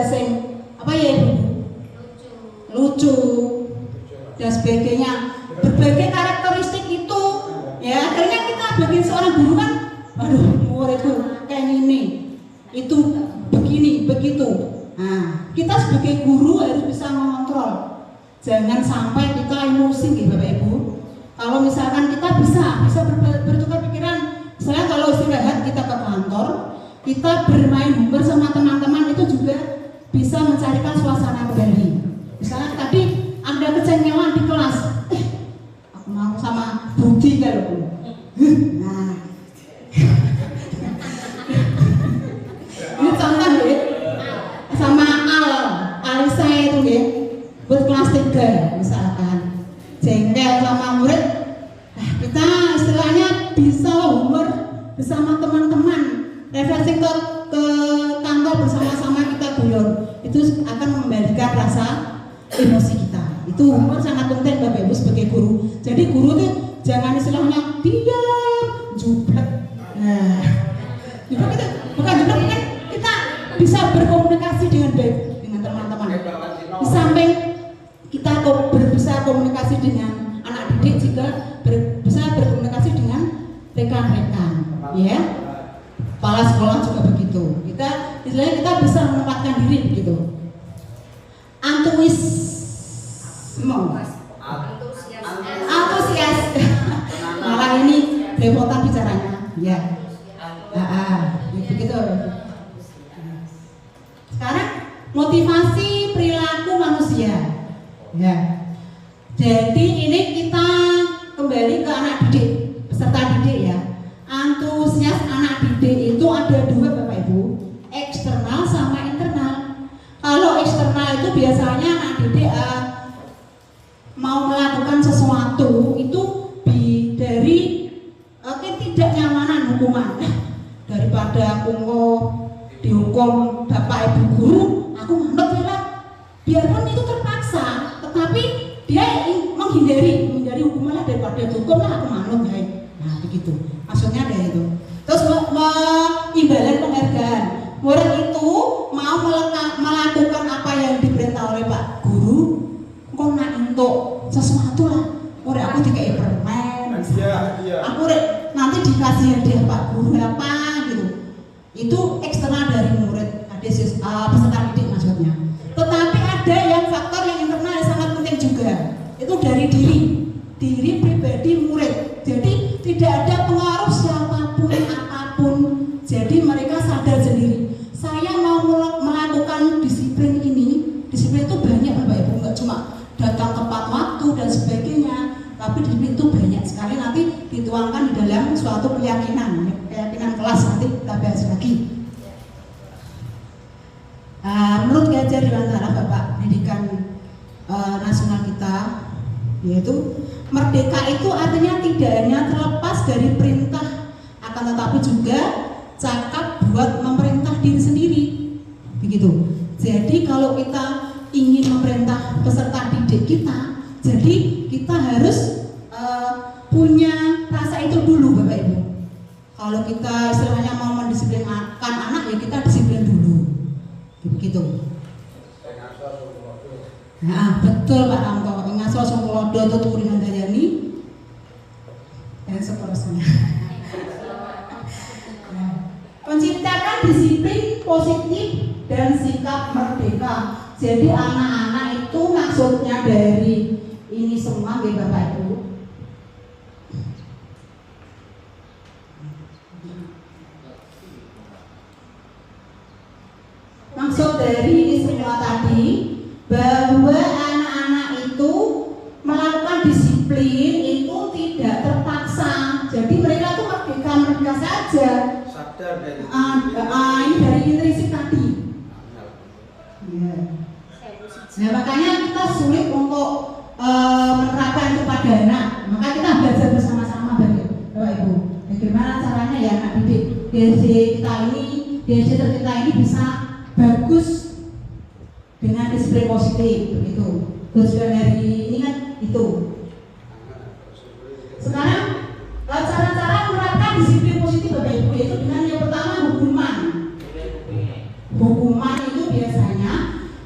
yang lucu dan sebagainya. Berbagai karakteristik itu akhirnya kita bagi seorang guru kan, muridku kayak ini, itu begini, begitu. Nah, kita sebagai guru harus bisa mengontrol. Jangan sampai kita emosi Bapak Ibu. Kalau misalkan kita bisa bertukar pikiran. Misalnya kalau istirahat kita ke kantor, kita bermain humor sama teman-teman, itu juga bisa mencarikan suasana kembali. Misalnya tadi ada kecengewan di kelas, aku mau sama Budi kalau nah ini contoh sama Alisa itu buat kelas 3 misalkan jengkel sama murid. Kita istilahnya bisa humor bersama teman-teman, refreshing ke kantor bersama-sama, kita guyon, itu akan mengembalikan rasa emosi kita. Itu humor sangat penting Bapak Ibu sebagai guru. Jadi guru itu jangan istilahnya diam, jublek. Jublek itu bukan jublek, kan kita bisa berkomunikasi dengan baik dengan teman-teman. Di samping kita bisa komunikasi dengan anak didik, juga bisa berkomunikasi dengan rekan-rekan, kepala sekolah juga begitu. Istilahnya kita bisa menempatkan diri begitu. Antusias. Malah ini repotan bicaranya. Begitu. Sekarang motivasi perilaku manusia. Jadi ini kita kembali ke anak didik, peserta didik Antusias anak didik itu ada 2 Bapak Ibu, eksternal sama internal. Kalau eksternal itu biasanya anak didik mau melakukan sesuatu itu dari ketidaknyamanan hukuman. Daripada aku mau dihukum Bapak Ibu guru, aku manut biarpun itu terpaksa, tetapi dia menghindari hukuman lah daripada hukum lah aku manut ya. Nah begitu maksudnya ada itu. Terus imbalan penghargaan, murid itu mau melakukan apa yang diperintah oleh Pak Guru, kok nak untuk sesuatu lah, murid aku dikai permen, aku nanti dikasih hadiah Pak Guru apa gitu, itu eksternal dari murid, ada peserta didik maksudnya. Tetapi ada yang faktor yang internal yang sangat penting juga, itu dari diri pribadi murid. Jadi tidak ada pengaruh siapapun apapun. Jadi mereka sadar sendiri. Saya mau melakukan disiplin ini. Disiplin itu banyak Bapak Ibu, nggak cuma datang tepat waktu dan sebagainya. Tapi disiplin itu banyak sekali, nanti dituangkan di dalam suatu keyakinan kelas, nanti kita bahas lagi. Menurut Gajar Dewantara Bapak Pendidikan Nasional kita, yaitu merdeka itu artinya tidak hanya terlepas dari perintah, akan tetapi juga cakap buat memerintah diri sendiri, begitu. Jadi kalau kita ingin memerintah peserta didik kita, jadi kita harus punya rasa itu dulu Bapak Ibu. Kalau kita istilahnya mau mendisiplinkan anak, ya kita disiplin dulu, begitu. Nah, betul Pak Ramto, ngaso Songkolodo atau Turingan Dayani dan seterusnya. Menciptakan disiplin positif dan sikap merdeka. Jadi anak-anak itu maksudnya dari ini semua ya Bapak Ibu. Maksud dari ini semua tadi bahwa anak-anak itu melakukan disiplin itu tidak terpaksa. Jadi mereka tuh merdeka saja. Sadar dari ini dari intrinsik tadi. Ya. Nah makanya kita sulit untuk menerapkan itu pada anak. Maka kita belajar bersama-sama Bapak Ibu. Bagaimana caranya ya anak didik DSD kita ini bisa bagus dengan disiplin positif begitu. Tujuan dari ini kan itu. Sekarang cara-cara menerapkan disiplin positif Bapak Ibu yaitu dengan yang pertama hukuman. Hukuman itu biasanya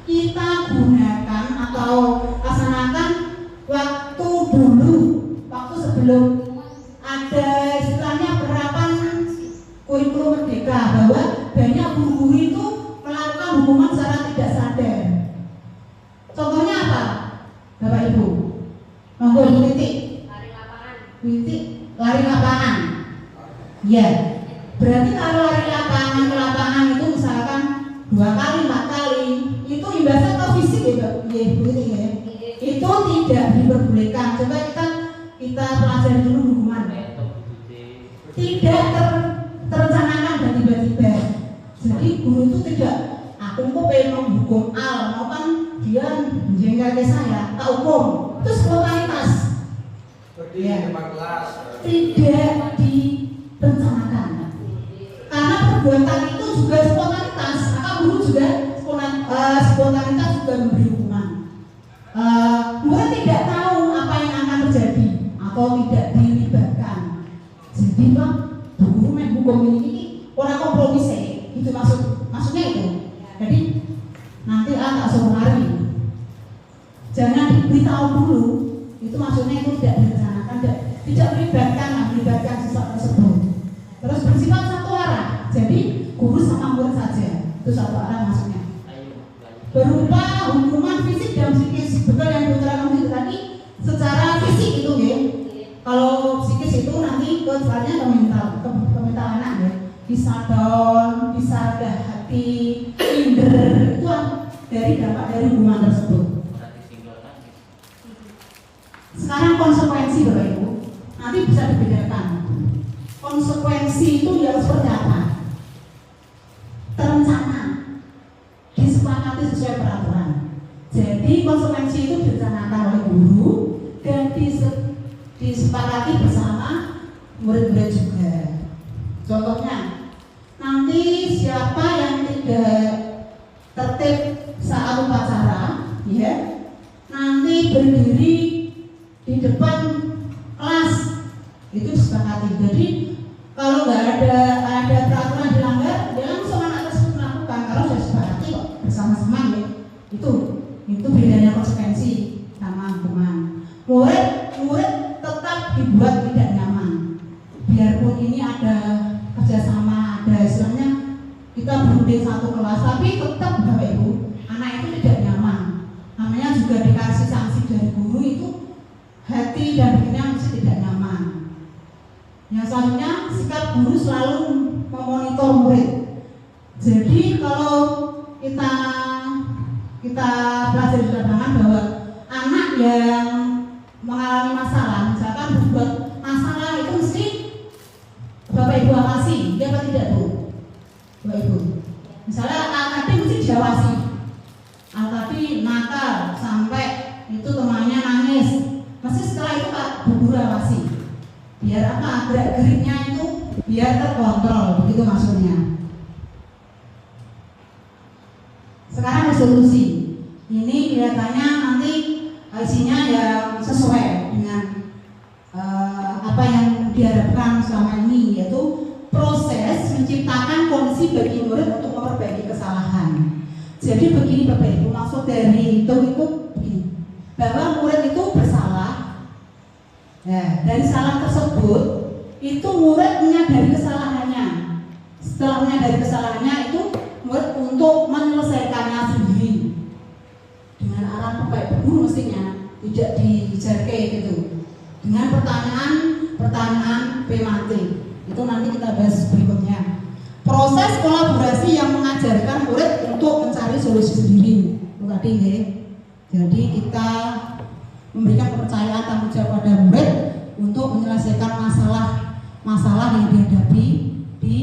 kita gunakan atau laksanakan waktu dulu, waktu sebelum ada istilahnya penerapan kurikulum merdeka, bahwa banyak guru itu melakukan hukuman secara tidak sadar. Contohnya apa, Bapak Ibu? Monggo titik. Lari lapangan. Ya. Berarti kalau lari lapangan ke lapangan itu misalkan 2 kali, 4 kali, itu imbasnya ke fisik ya, ya. Itu tidak diperbolehkan. Coba kita pelajari dulu hukuman. Tidak terencanakan dan tiba-tiba. Jadi guru itu tidak, aku kok pengen menghukum Al, mau kan dia menjengkel ke saya, tak hukum. Itu spontanitas. Ya. Tidak direncanakan. Karena perbuatan itu juga spontanitas, maka guru juga spontanitas juga memberi hukuman. Murid tidak tahu apa yang akan terjadi atau tidak dilibatkan. Jadi Pak, guru main hukum ini orang kompromi sih, itu maksudnya itu. Jadi nanti tak suruh lari. Jangan diberitahu dulu. Itu maksudnya itu tidak direncanakan, tidak melibatkan siswa tersebut. Terus bersifat satu arah. Jadi guru sama murid saja. Itu satu arah maksudnya. Berupa hukuman fisik dan psikis. Betul yang diutarakan itu tadi secara fisik itu ya. Kalau psikis itu nanti kecualinya ke mental anak ya. Bisa down, bisa ada hati, minder, itu dari dampak dari hukuman tersebut. Sekarang konsekuensi Bapak Ibu, nanti bisa dibedakan. Konsekuensi itu yang seperti apa? Terencana, disepakati sesuai peraturan. Jadi konsekuensi itu direncanakan oleh guru dan disepakati bersama murid-murid juga. Contohnya, nanti siapa yang tidak tertib saat upacara, ya, nanti berdiri kita berunding satu kelas, tapi tetap Bapak Ibu, anak itu tidak nyaman. Namanya juga dikasih sanksi dari guru itu hati dan pikirannya mesti tidak nyaman. Yang selanjutnya, sikap guru selalu memonitor murid. Jadi kalau kita belajar di lapangan bahwa anak yang mengalami masalah, misalkan berbuat masalah itu mesti Bapak Ibu awasi, dia apa tidak Bu? Bapak Ibu, misalnya tadi mesti diawasi, tapi nakal sampai itu temannya nangis, mesti setelah itu Pak Bu guru awasi, biar apa? Gerak-geriknya itu biar terkontrol, begitu maksudnya. Sekarang resolusi ini kelihatannya nanti isinya yang sesuai dengan apa yang diharapkan selama ini, yaitu proses menciptakan kondisi bagi murid untuk memperbaiki kesalahan. Jadi begini Bapak Ibu, maksud dari itu begini, bahwa murid itu bersalah. Nah, dari salah tersebut itu murid menyadari kesalahannya. Setelah menyadari kesalahannya itu murid untuk menyelesaikannya sendiri dengan arahan Bapak Ibu guru, mestinya tidak dijarke gitu dengan pertanyaan pematik. Itu nanti kita bahas berikutnya. Proses kolaborasi yang mengajarkan murid untuk mencari solusi sendiri. Itu tadi ya. Jadi kita memberikan kepercayaan tanggung jawab pada murid untuk menyelesaikan masalah yang dihadapi di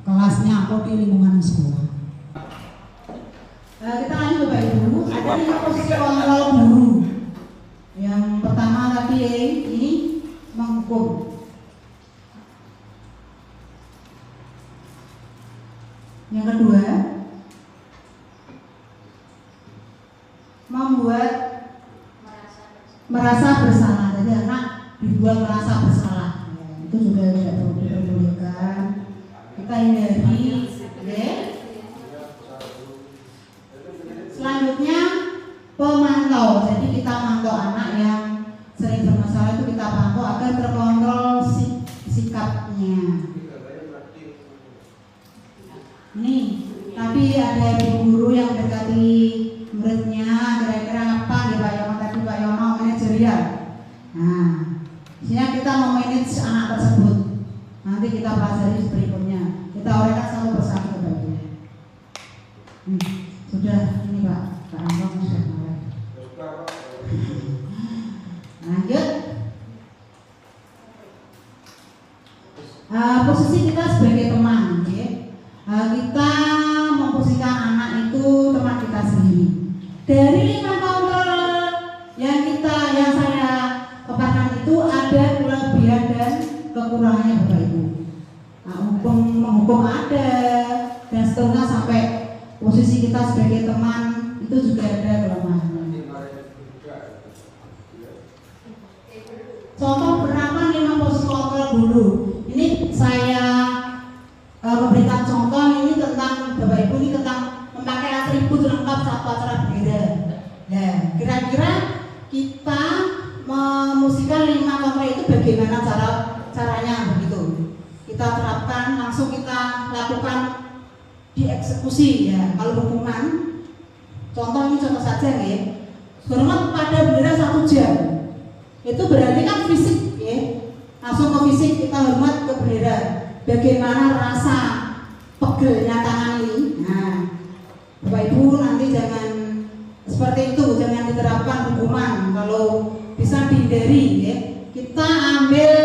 kelasnya atau di lingkungan sekolah. Kita lanjut Bapak Ibu, ada 5 posisi kontrol guru. Yang pertama tadi ini menghukum. Yang kedua, membuat merasa bersalah. Jadi anak dibuat merasa bersalah. Itu juga tidak perlu diperbolehkan. Kita hindari, ya. Selanjutnya pemantau. Jadi kita mantau anak yang sering bermasalah itu, kita pantau agar terkontrol sikapnya. Ini tadi ada guru yang mendekati muridnya, kira-kira apa nih Pak Yono tadi, Pak Yono manajerial. Nah, sehingga kita memanage anak tersebut. Nanti kita pelajari berikutnya. Kita uraikan satu persatu baiknya. Sudah ini Pak Anton sudah mulai. Lanjut. Posisi kita sebagai teman, ya. Kita memposisikan anak itu teman kita sendiri. Dari 5 kontrol yang saya paparkan itu ada kelebihan dan kekurangannya Bapak Ibu. Menghukum ada, dan seterusnya sampai posisi kita sebagai teman itu juga ada kelemahan. Contoh penerapan 5 posisi kontrol dulu. Ini saya memberikan contoh ini tentang Bapak Ibu, ini tentang memakai atribut lengkap saat upacara bendera. Ya, kira-kira kita memusikan 5 kontrol itu bagaimana caranya begitu. Kita terapkan, langsung kita lakukan dieksekusi ya. Kalau hukuman, contoh ini contoh saja ya. Hormat pada bendera 1 jam. Itu berarti kan fisik ya. Langsung ke fisik, kita hormat ke bendera. Bagaimana rasa pegelnya tangan ini? Nah, Bapak Ibu nanti jangan seperti itu, jangan diterapkan hukuman. Kalau bisa dihindari ya. Kita ambil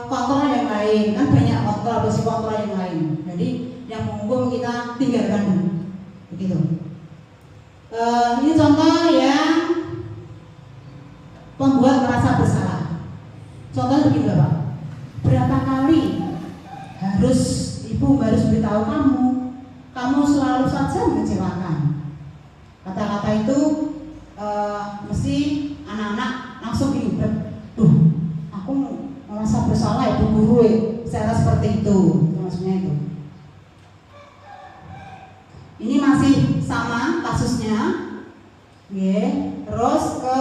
kontrol yang lain, kan banyak kontrol, posisi kontrol yang lain. Jadi yang menghukum kita tinggalkan dulu, begitu. Ini contoh yang membuat merasa bersalah. Contohnya begini Bapak, berapa kali ibu harus beritahu kamu selalu saja mengecewakan. Kata-kata itu mesti anak-anak langsung diubah. Aku merasa bersalah ya Bu Guru secara seperti itu, maksudnya itu. Ini masih sama kasusnya, ya. Terus ke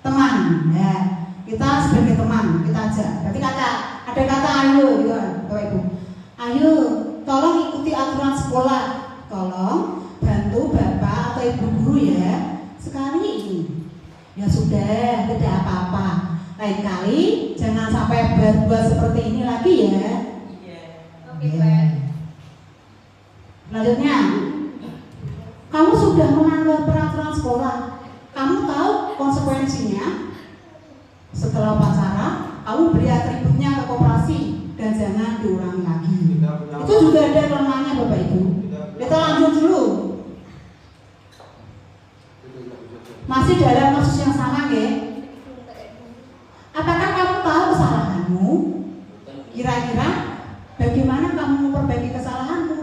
teman, ya. Kita sebagai teman kita ajak. Berarti ada kata ayo gitu kan, Bapak Ibu. apa-apa. Lain kali jangan sampai berbuat seperti ini lagi ya. Oke, Pak. Selanjutnya, kamu sudah melanggar peraturan sekolah. Kamu tahu konsekuensinya. Setelah upacara, kamu beri atributnya ke koperasi dan jangan diulangi lagi. Itu juga ada kelemahannya Bapak Ibu. Kita lanjut dulu. Masih dalam kasus yang sama ya. Apakah kamu tahu kesalahanmu? Kira-kira bagaimana kamu memperbaiki kesalahanmu?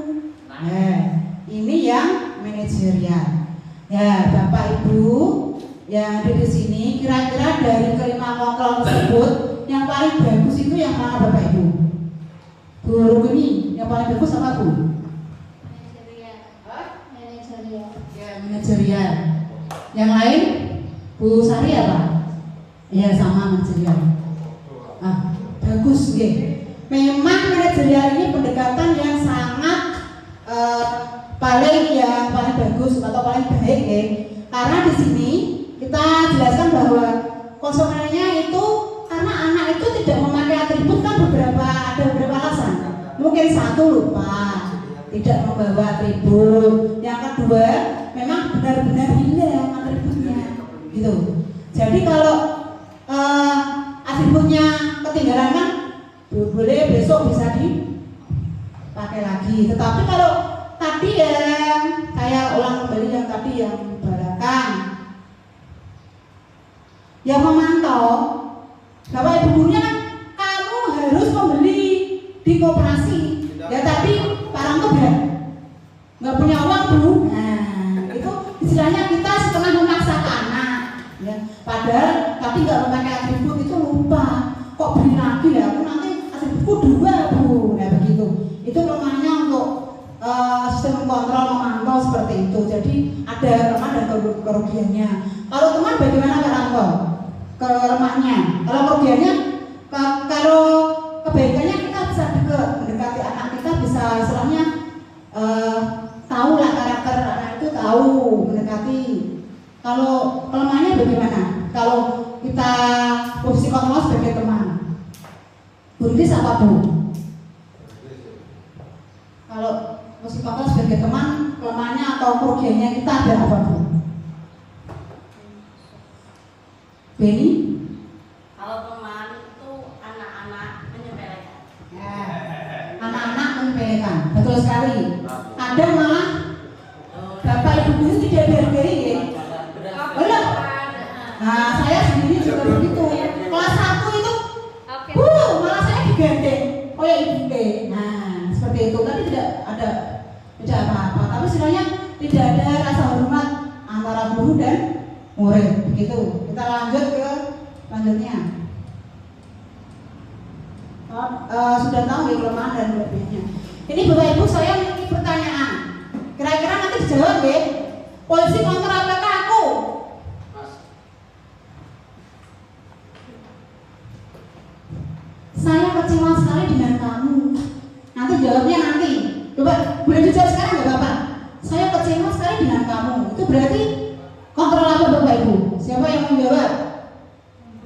Ini yang manajerial. Ya, Bapak Ibu yang ada di sini, kira-kira dari kelima kontrol tersebut yang paling bagus itu yang mana Bapak Ibu? Guru ini yang paling bagus apa Bu? Manajerial. Ya, manajerial. Yang lain Bu Sari apa? Ya sama manajerial. Bagus nggih. Memang manajerial ini pendekatan yang sangat paling bagus atau paling baik ya. Karena di sini kita jelaskan bahwa konsumennya itu karena anak itu tidak memakai atribut kan ada beberapa alasan. Mungkin satu lupa, tidak membawa atribut. Yang kedua, memang benar-benar hilang atributnya, gitu. Jadi kalau atributnya ketinggalan kan, boleh besok bisa dipakai lagi. Tetapi kalau tadi yang saya ulang kembali yang tadi yang belakang, yang memantau, Bapak Ibu gurunya kan kamu harus membeli di koperasi. Ya tapi barang tuh nggak punya uang Bu. Nah itu istilahnya kita setengah memaksakan anak. Ya, padahal tapi nggak memakai atribut itu lupa. Kok beli lagi ya? Aku nanti atributku 2 Bu. Nah begitu. Itu kelemahannya untuk sistem kontrol memantau seperti itu. Jadi ada kelemahan dan kerugiannya. Kalau teman bagaimana Pak Ranto? Kelemahannya. Kalau kerugiannya, kalau kebaikannya kita bisa mendekati anak kita bisa istilahnya tahu lah karakter anak itu tahu mendekati. Kalau kelemahannya bagaimana? Kalau kita posisi kontrol sebagai teman, Bundis apa Bu? Kalau posisi kontrol sebagai teman, kelemahannya atau kerugiannya kita ada apa Bu? Beni? Kalau teman itu anak-anak menyepelekan. Ya, anak-anak menyepelekan, betul sekali. Ada malah Bapak Ibu guru tidak dihargai ya. Benar. Nah, saya sendiri juga begitu. Kelas 1 itu, malah saya digandeng oleh ibu B. Nah, seperti itu. Tapi tidak apa-apa. Tapi sebenarnya tidak ada rasa hormat antara guru dan murid. Begitu. Kita lanjut ke selanjutnya. Sudah tahu ya kelemahan dan kelebihannya. Ini Bapak Ibu saya memiliki pertanyaan. Kira-kira nanti dijawab ya. Polisi kontrol apakah aku? Saya kecewa sekali dengan kamu. Nanti jawabnya nanti. Coba boleh dijawab sekarang nggak Bapak? Saya kecewa sekali dengan kamu. Itu berarti kontrol apa Bapak Ibu? Siapa yang mau jawab?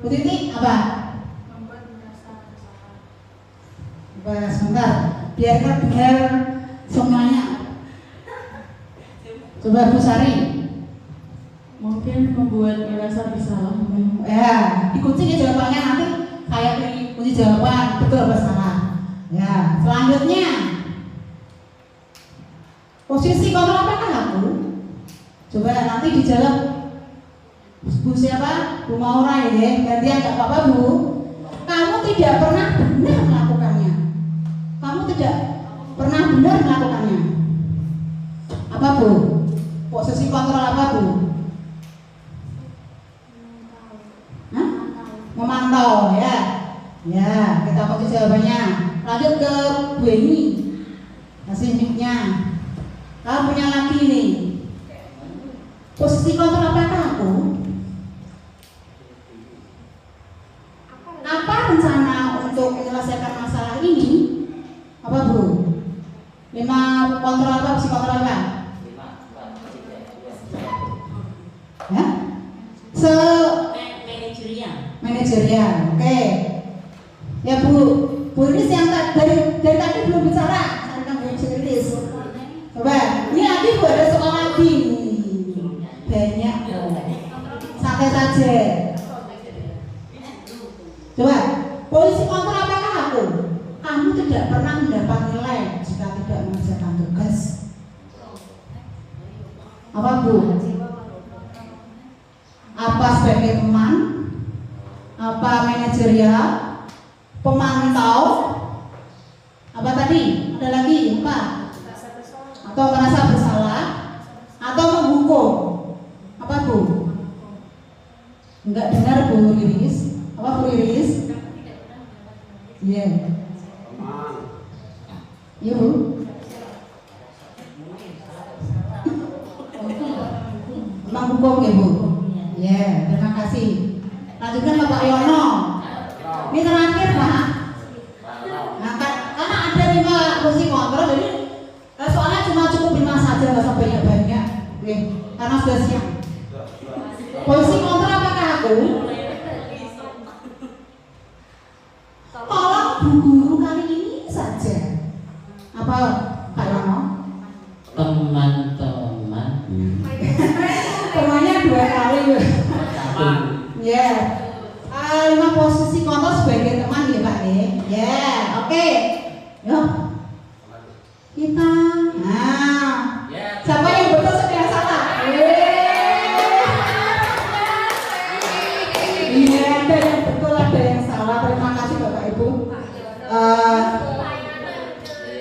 Bu Titi apa? Sebentar, biarkan dengar semuanya. Coba Bu Sari. Mungkin membuat merasa bersalah. Ya, dikunci ya jawabannya nanti kayak kunci jawaban betul apa salah. Ya, selanjutnya posisi kontrol apa kan aku? Coba nanti dijawab Bu siapa? Bu Maura ya, gantian nggak apa-apa Bu. Kamu tidak pernah benar melakukannya. Kamu tidak pernah benar melakukannya. Apa Bu? Posisi kontrol apa Bu? Hah? Memantau ya. Ya, kita kunci jawabannya. Lanjut ke Bu Eni. Kasih mic-nya. Kamu punya lagi nih. Posisi kontrol apakah aku? Apa rencana untuk menyelesaikan masalah ini? Apa Bu? 5 kontrol apa? Psikontrol apa? Ya? Manajerial. tidak pernah mendapat nilai jika tidak mengerjakan tugas. Apa Bu? Apa sebagai teman? Apa manajerial? Pemantau? Apa tadi? Ada lagi? Apa? Atau merasa bersalah? Atau menghukum? Apa Bu? Enggak dengar Bu Riris? Apa Bu Riris? Iya. Iya Bu. Menghukum ya Bu. Ya, terima kasih. Lanjutkan Bapak Yono. Ini terakhir Pak. Nah, karena ada 5 kursi kontrol, jadi soalnya cuma cukup 5 saja, nggak usah banyak-banyak. Oke, karena sudah siang. Kursi kontrol apakah aku? Tolong Bu Guru kali ini saja. Apa Pak Yono? Teman-teman. Temannya 2 kali. Ya. 5 posisi kontrol sebagai teman ya Pak ya. Oke. Yuk. Kita. Nah. Siapa yang betul, siapa yang salah? Iya, ada yang betul, ada yang salah. Terima kasih Bapak Ibu.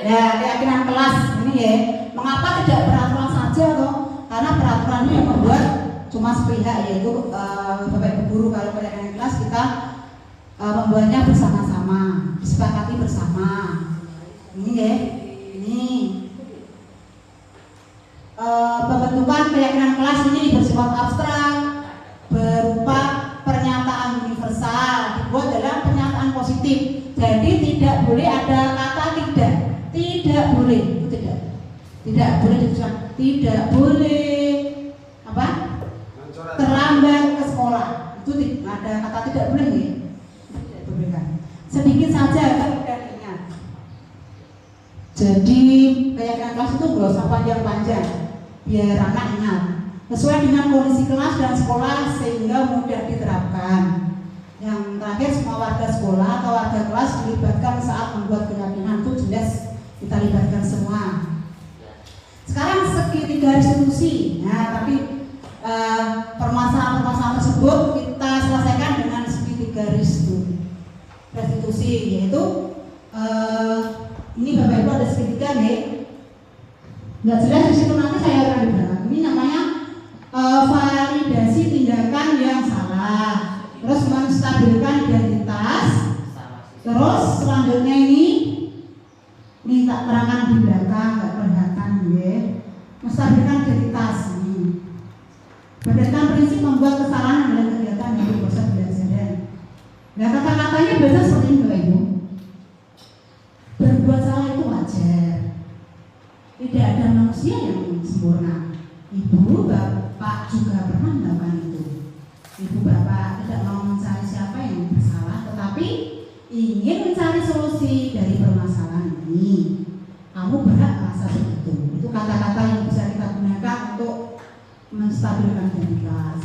Ya, keyakinan kelas ini ya. Mengapa tidak peraturan saja toh? Karena peraturan ini yang membuat cuma sepihak, yaitu Bapak Ibu guru. Kalau keyakinan kelas kita membuatnya bersama-sama, disepakati bersama. Ini ya, ini pembentukan keyakinan kelas ini bersifat abstrak, berupa pernyataan universal, dibuat dalam pernyataan positif. Jadi tidak boleh ada kata tidak boleh, tidak boleh dituliskan, tidak boleh apa? Terlambat ke sekolah. Itu ada kata tidak boleh nih. Sedikit saja kan udah ingat. Jadi keyakinan kelas itu nggak usah panjang-panjang, biar anak ingat. Sesuai dengan kondisi kelas dan sekolah sehingga mudah diterapkan. Yang terakhir, semua warga sekolah atau warga kelas dilibatkan saat membuat keyakinan, itu jelas kita libatkan semua. Sekarang segitiga restitusi. Nah, tapi permasalahan-permasalahan tersebut kita selesaikan dengan segitiga restitusi, yaitu ini Bapak Ibu ada segitiga nih. Nggak jelas di situ, nanti saya akan bilang. Ini namanya validasi tindakan yang salah, terus menstabilkan identitas, terus selanjutnya ini minta keterangan di belakang, nggak kelihatan ya. Menstabilkan identitas ini berdasarkan prinsip membuat kesalahan adalah kegiatan yang berproses belajar. Nah, kata-katanya biasa seperti ini Bapak Ibu. Berbuat salah itu wajar. Tidak ada manusia yang sempurna. Ibu, bapak juga pernah melakukan itu. Ibu, bapak tidak mau mencari siapa yang bersalah, tetapi ingin mencari solusi dari permasalahan ini. Kamu berhak merasa begitu. Itu kata-kata yang bisa kita gunakan untuk menstabilkan identitas.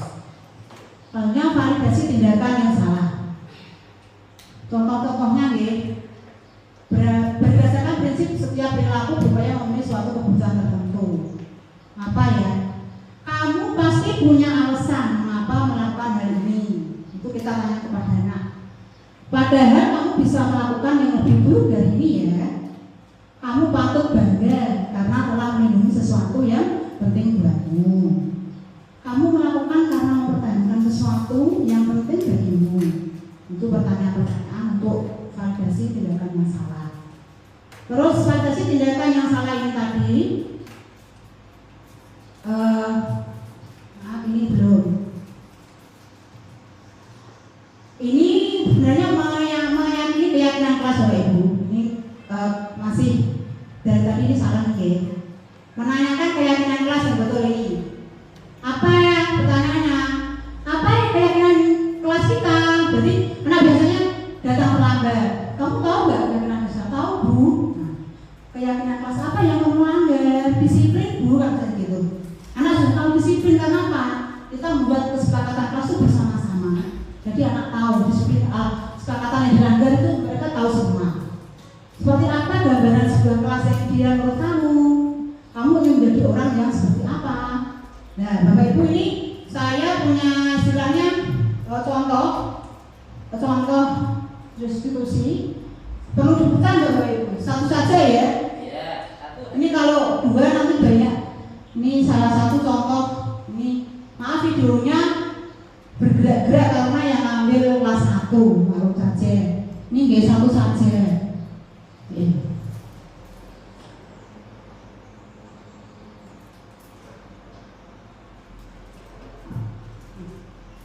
Lalu validasi tindakan yang salah. Contoh-contohnya nih, berdasarkan prinsip setiap perilaku berupaya memenuhi suatu kebutuhan tertentu. Apa ya? Kamu pasti punya alasan mengapa melakukan hal ini. Itu kita tanya kepada anak. Padahal kamu bisa melakukan yang lebih buruk dari ini ya. Kamu patut bangga karena telah melindungi sesuatu yang penting buatmu. Kamu melakukan karena mempertahankan sesuatu yang penting bagimu. Itu pertanyaan-pertanyaan untuk validasi tindakan yang salah. Terus validasi tindakan yang salah ini tadi, ini belum. Ini sebenarnya meyakini keyakinan kelas Bapak Ibu. Ini masih dari tadi ini salah nih. Menanyakan keyakinan kelas yang betul ini. Apa ya pertanyaannya? Apa ya keyakinan kelas kita? Berarti karena biasanya datang terlambat. Kamu tahu nggak keyakinan kelas? Tahu Bu. Nah, keyakinan kelas apa yang kamu langgar? Disiplin Bu kan gitu. Anak sudah tahu disiplin karena apa? Kita membuat kesepakatan kelas itu bersama-sama. Jadi anak tahu disiplin kesepakatan yang dilanggar itu mereka tahu semua. Seperti apa gambaran sebuah kelas yang ideal menurut kamu? Kamu ingin menjadi orang yang seperti apa? Nah, Bapak Ibu, ini saya punya istilahnya contoh restitusi. Perlu dibuka nggak Bapak Ibu? Satu saja ya. Ini kalau dua nanti banyak. Ini salah satu contoh. Ini maaf videonya bergerak-gerak karena yang ambil kelas 1 kalau saja. Ini nggak satu saja.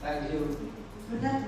Thank you. Berat.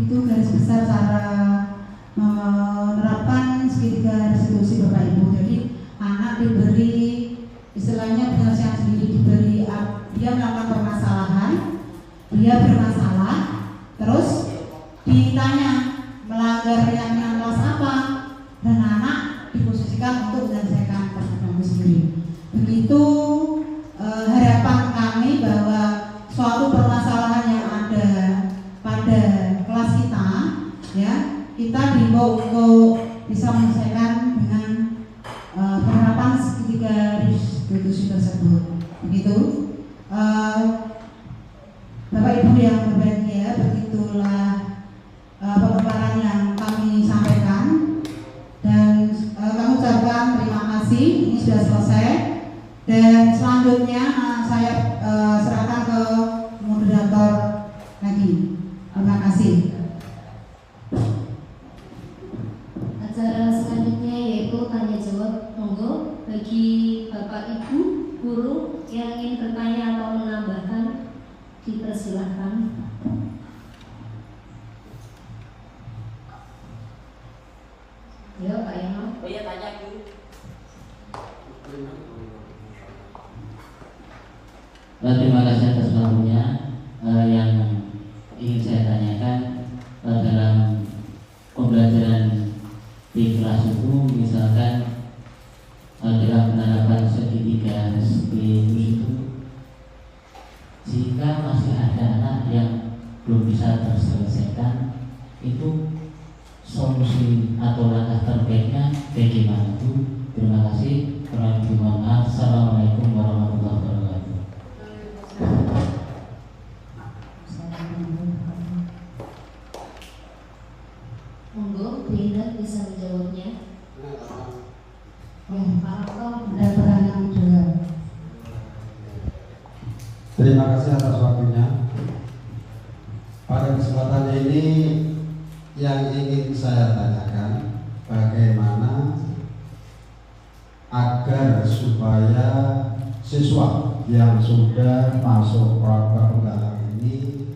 Itu garis besar cara menerapkan segitiga restitusi Bapak Ibu. Jadi anak diberi istilahnya penyelesaian sendiri, diberi dia melakukan permasalahan, dia bermasalah, terus ditanya melanggar keyakinan kelas apa, dan anak diposisikan untuk menyelesaikan permasalahan sendiri. Begitu harapan kami bahwa suatu permasalahan yang ada pada kelas kita, ya, kita diimbau untuk bisa menyelesaikan dengan penerapan segitiga restitusi tersebut. Begitu, Bapak Ibu yang berbahagia, begitulah pemaparan yang kami sampaikan, dan kami ucapkan terima kasih. Ini sudah selesai, dan selanjutnya saya serahkan ke moderator lagi. Terima kasih. Acara selanjutnya yaitu tanya jawab. Monggo bagi Bapak Ibu guru yang ingin bertanya atau menambahkan dipersilahkan. Ya Pak Yono. Oh iya, tanya dulu. Terima kasih atas waktunya. Yang ingin saya tanyakan dalam pembelajaran di kelas itu, misalkan dalam penerapan segitiga restitusi itu, jika masih ada anak yang belum bisa terselesaikan, itu solusi atau langkah terbaiknya bagaimana itu? Terima kasih. Assalamualaikum warahmatullahi wabarakatuh. Monggo Bu Indra bisa menjawabnya. Ada pertanyaan juga. Terima kasih atas waktunya. Pada kesempatan ini yang ingin saya tanyakan, bagaimana agar supaya siswa yang sudah masuk perguruan ini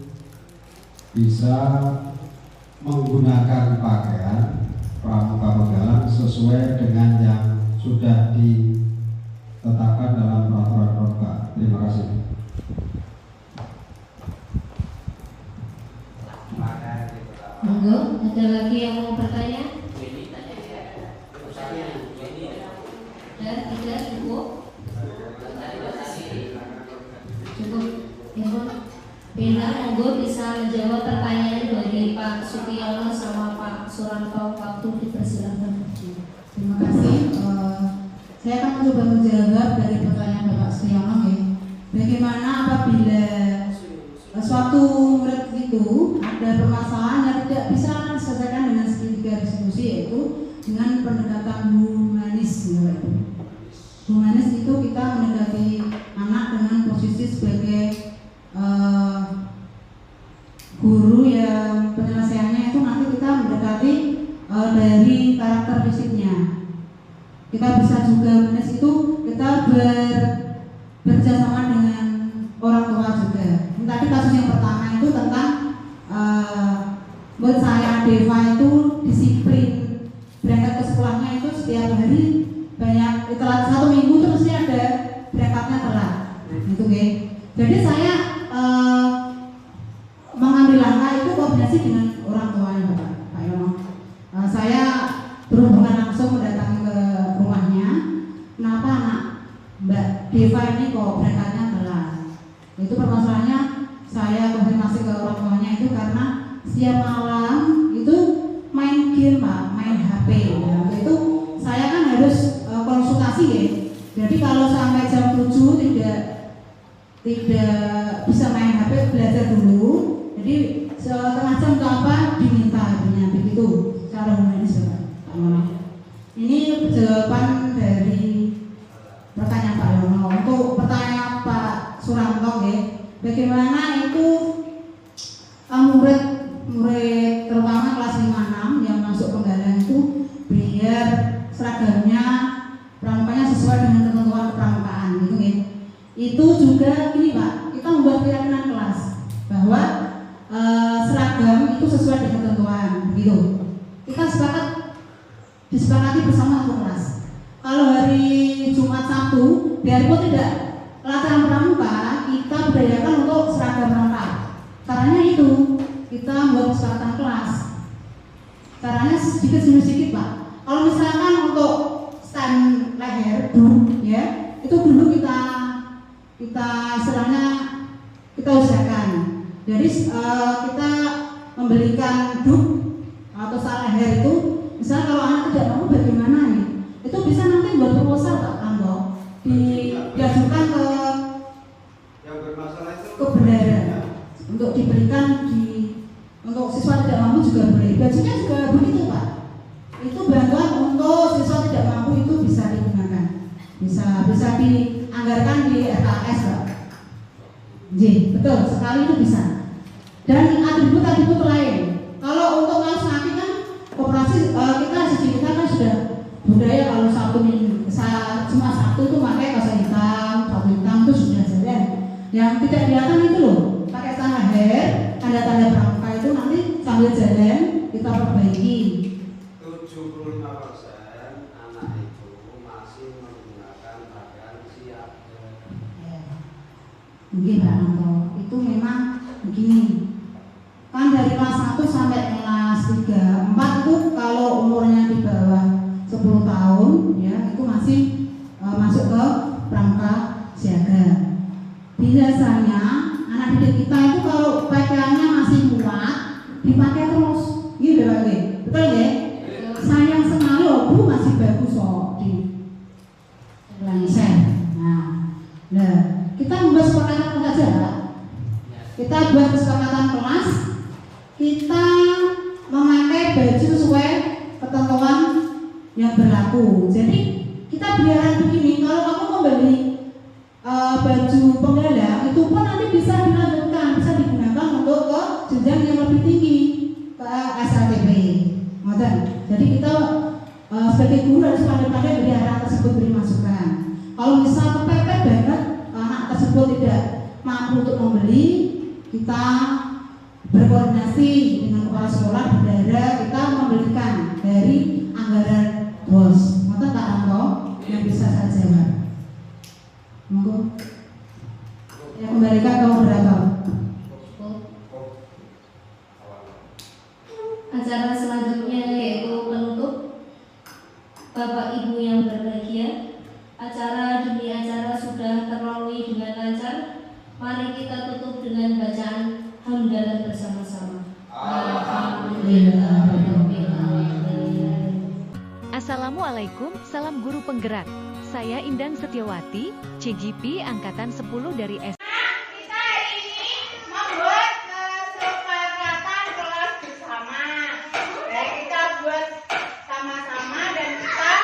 bisa menggunakan pakaian pramuka penggalan sesuai dengan yang sudah ditetapkan dalam peraturan Pramuka. Terima kasih. Monggo, ada lagi yang mau bertanya? Tidak cukup. Cukup, ya Bu. Bina, monggo bisa menjawab pertanyaan dari Pak Sukiono sama Pak Suranto waktu dipersilakan. Terima kasih. Saya akan mencoba menjawab dari pertanyaan Bapak Sukiono ya. Bagaimana apabila suatu murid itu ada permasalahan yang tidak bisa diselesaikan dengan segitiga diskusi, yaitu dengan pendekatan humanis ya, Pak. Humanis itu kita mendekati anak dengan posisi sebagai guru yang penyelesaiannya itu nanti kita mendekati dari karakter fisiknya. Kita bisa juga humanis itu kita bekerjasama dengan orang tua juga. Tadi kasus yang pertama itu tentang buat saya Deva itu disiplin berangkat ke sekolahnya itu setiap hari banyak telat 1 minggu terus dia ada berangkatnya telat gitu ya. Jadi saya mengambil langkah itu koordinasi dengan orang tuanya Pak Yono. Saya berhubungan langsung mendatangi ke rumahnya. Kenapa anak Mbak Deva ini kok berangkatnya telat? Itu permasalahannya saya konfirmasi ke orang tuanya itu karena setiap malam itu main game Pak, main HP. Nah, itu saya kan harus konsultasi ya. Jadi kalau sampai jam 7 tidak bisa main HP, belajar dulu. Jadi setengah jam ke apa diminta artinya begitu cara humanis Pak. Ini jawaban dari pertanyaan Pak Yono. Untuk pertanyaan Pak Suranto ya, bagaimana itu murid terutama kelas 5-6 yang masuk penggalan itu biar seragamnya pramukanya sesuai dengan ketentuan kepramukaan gitu ya. Itu juga gini Pak, kita membuat keyakinan kelas bahwa seragam itu sesuai dengan ketentuan begitu. Kita disepakati bersama satu kelas. Kalau hari Jumat Sabtu biarpun tidak latihan pramuka, kita berdayakan untuk seragam lengkap. Caranya itu kita buat kesepakatan kelas. Caranya sedikit Pak. Kalau misalkan untuk stand leher ya, itu dulu kita istilahnya kita usahakan. Jadi kita membelikan duk atau stand leher itu. Misalnya kalau anak tidak mampu bagaimana nih? Itu bisa nanti buat proposal Pak Kanto diajukan ke bendahara untuk diberikan untuk siswa tidak mampu juga boleh. Bajunya juga begitu Pak. Itu bantuan untuk siswa tidak mampu itu bisa digunakan, bisa dianggarkan di RKS Pak. Betul sekali itu bisa. Dan atribut lain. Kalau untuk kaos kaki kan koperasi kita kan sudah budaya kalau cuma Sabtu itu pakai kaos hitam itu sudah jalan. Yang tidak kelihatan itu loh, pakai tanah leher, tanda-tanda pramuka itu nanti sambil jalan kita perbaiki. 75% anak itu masih menggunakan pakaian siap. Mungkin Pak Anto, itu memang begini. Kan dari kelas 1 sampai kelas 3, 4 itu kalau umurnya di bawah 10 tahun ya, itu masih masuk ke pramuka siaga. Biasanya anak didik kita itu kalau pakaiannya masih muat dipakai terus, gitu Pak. Betul ya? Sayang sekali Bu masih bagus kok di lengser. Nah, kita membuat kesepakatan saja Pak. Kita buat kesepakatan kelas, kita memakai baju sesuai ketentuan yang berlaku. Jadi kita biaran begini, kalau kamu membeli baju penggalang itu pun nanti bisa dilanjutkan, bisa digunakan untuk ke jenjang yang lebih tinggi, ke SLTP. Jadi kita sebagai guru harus pandai-pandai beri arahan tersebut, beri masukan. Kalau misal kepepet banget anak tersebut tidak mampu untuk membeli, kita berkoordinasi kepala sekolah di daerah kita membelikan dari anggaran BOS. Maka Pak Anto yang bisa saya jawab. Monggo. Ya, kembalikan ke moderator. Acara selanjutnya yaitu penutup. Bapak Ibu yang berbahagia, acara demi acara sudah terlalui dengan lancar. Mari kita tutup dengan bacaan hamdalah bersama-sama. Alhamdulillahirobbilalamin. Assalamualaikum, salam guru penggerak. Saya Indang Setiawati, CGP Angkatan 10 dari S. Kita hari ini membuat kesepakatan kelas bersama. Baik, kita buat sama-sama dan kita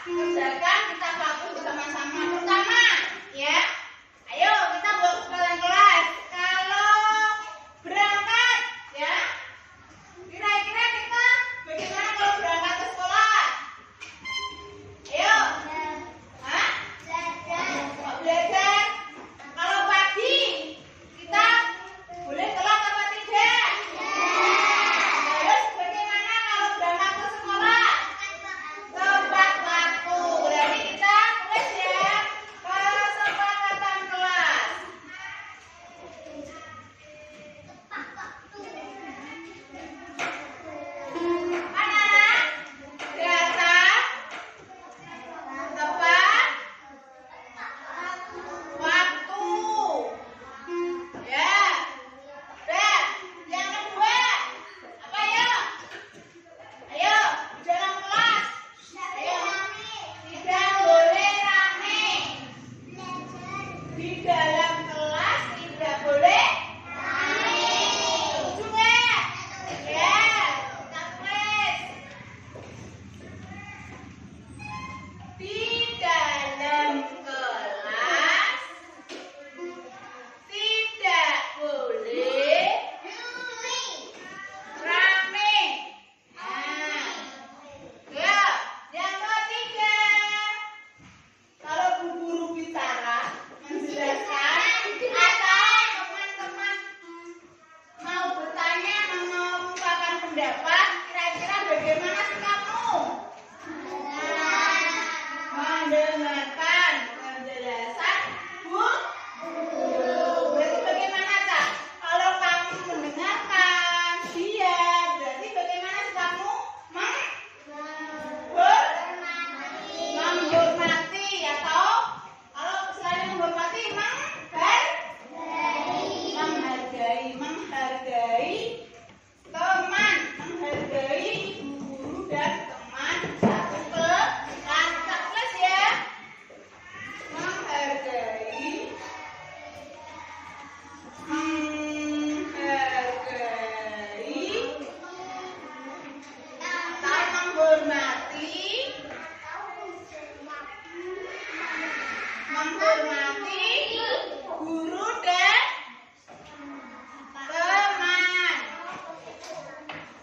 kerjakan, kita lakukan bersama-sama. Pertama, ya, ayo kita buat kesepakatan kelas. Kalau berangkat, ya, kira-kira kita bagaimana kalau berangkat ke sekolah? Ayo. Hah? Belajar. Kalau pagi kita boleh telat apa tidak? Terus bagaimana kalau berangkat ke sekolah? Tepat waktu. Berarti kita tulis ya kesepakatan kelas. Anak-anak datang tepat waktu. Ya. Dan yang kedua, apa ya? Ayo, di dalam kelas. Ayo. Tidak boleh rame. Di dalam kelas tidak boleh rame. Setuju nggak? Ya, kita tulis. Di dalam kelas tidak boleh rame. Nah, ya, yang ketiga, kalau Bu Guru bicara menjelaskan atau teman-teman mau bertanya, mau mengungkapkan pendapat, kira-kira bagaimana sikapmu? Mendengarkan penjelasan Bu Guru. Berarti bagaimana, Kak? Kalau kamu mendengarkan dia, berarti bagaimana sikapmu? Menghormati atau kalau selain menghormati menghargai teman, menghargai guru dan teman satu kelas ya. Menghargai atau menghormati guru dan teman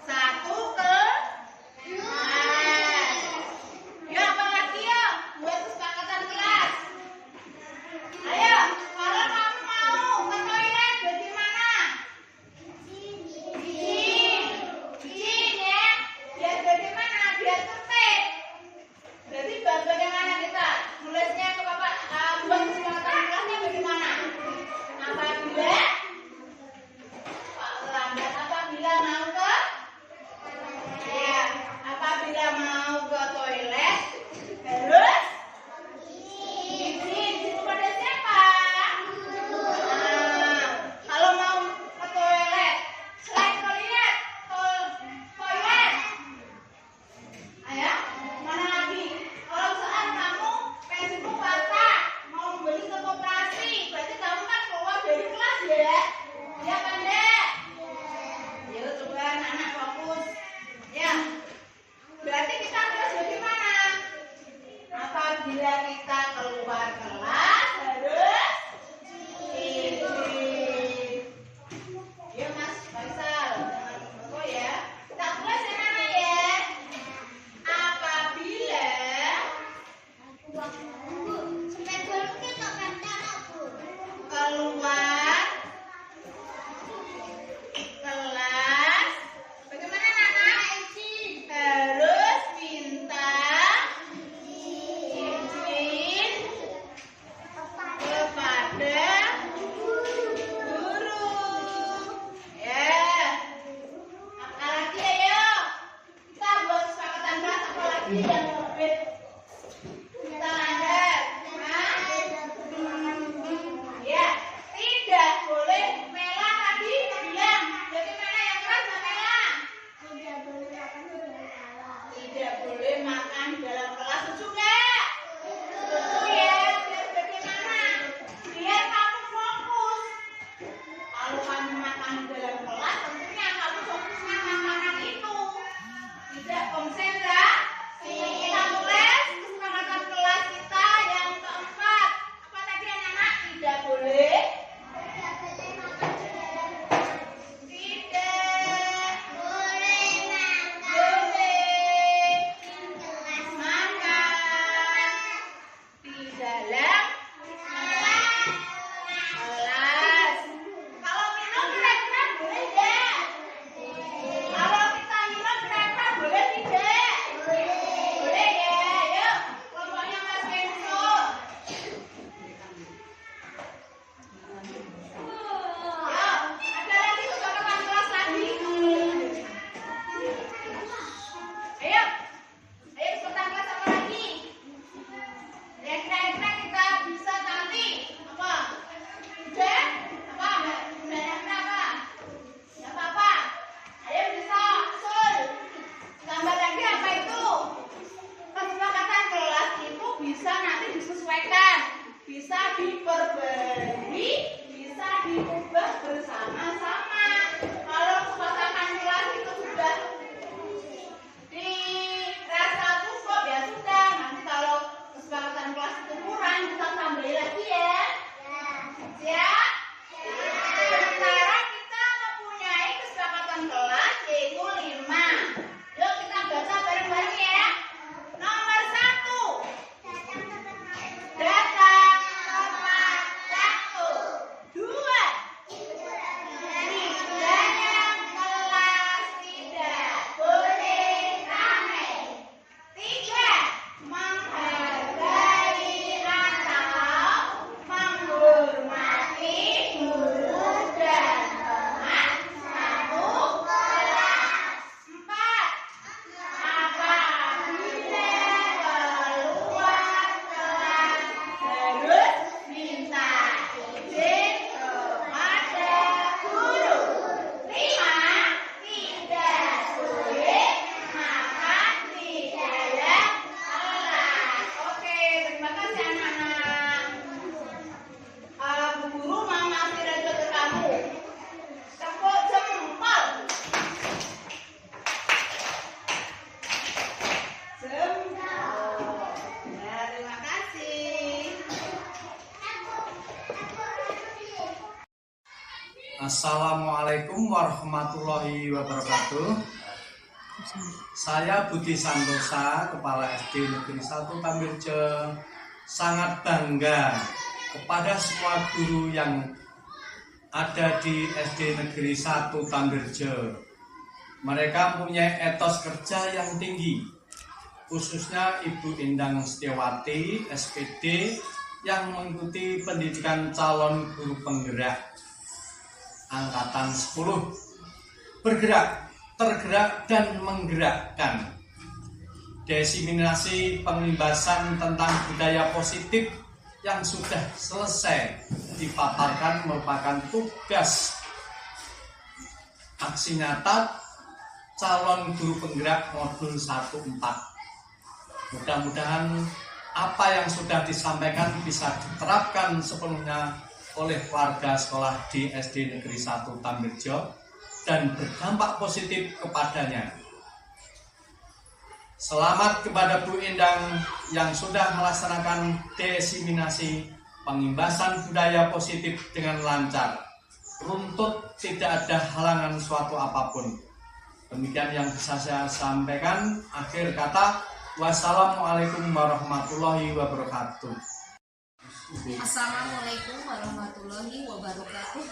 satu kelas. Ya, apa lagi ya buat kesepakatan kelas? Ayo, kalau kamu mau ke toilet bagaimana? Izin ya. Biar bagaimana? Biar tertib. Berarti bagaimana kita nulisnya ke Bapak? Buat kesepakatan kelasnya bagaimana? Apabila lambat, apabila mau ke ya, apabila mau ke toilet harus izin kepada siapa? Kalau mau ke toilet, selain toilet, ayo, mana lagi? Kalau saat kamu pensiunmu patah, mau membeli ke koperasi, berarti kamu kan keluar dari kelas ya? Ya kan, Dek? Yuk, coba anak-anak fokus. Ya, berarti kita harus bagaimana? Apabila kita keluar kelas harus izin. Yuk Mas Faisal, jangan lupa ya. Kita tulis yang mana ya? Apabila keluar Assalamualaikum warahmatullahi wabarakatuh. Saya Budi Santosa, Kepala SD Negeri 1 Tambirjo, sangat bangga kepada semua guru yang ada di SD Negeri 1 Tambirjo. Mereka mempunyai etos kerja yang tinggi, khususnya Ibu Indang Setiawati, SPD, yang mengikuti pendidikan calon guru penggerak Angkatan 10, bergerak, tergerak, dan menggerakkan. Diseminasi penglimbasan tentang budaya positif yang sudah selesai dipaparkan merupakan tugas aksi nyata calon guru penggerak modul 1-4. Mudah-mudahan apa yang sudah disampaikan bisa diterapkan sepenuhnya oleh warga sekolah di SD Negeri 1 Tambirjo dan berdampak positif kepadanya. Selamat kepada Bu Indang yang sudah melaksanakan diseminasi pengimbasan budaya positif dengan lancar. Runtut, tidak ada halangan suatu apapun. Demikian yang bisa saya sampaikan. Akhir kata, wassalamualaikum warahmatullahi wabarakatuh. Assalamualaikum warahmatullahi wabarakatuh.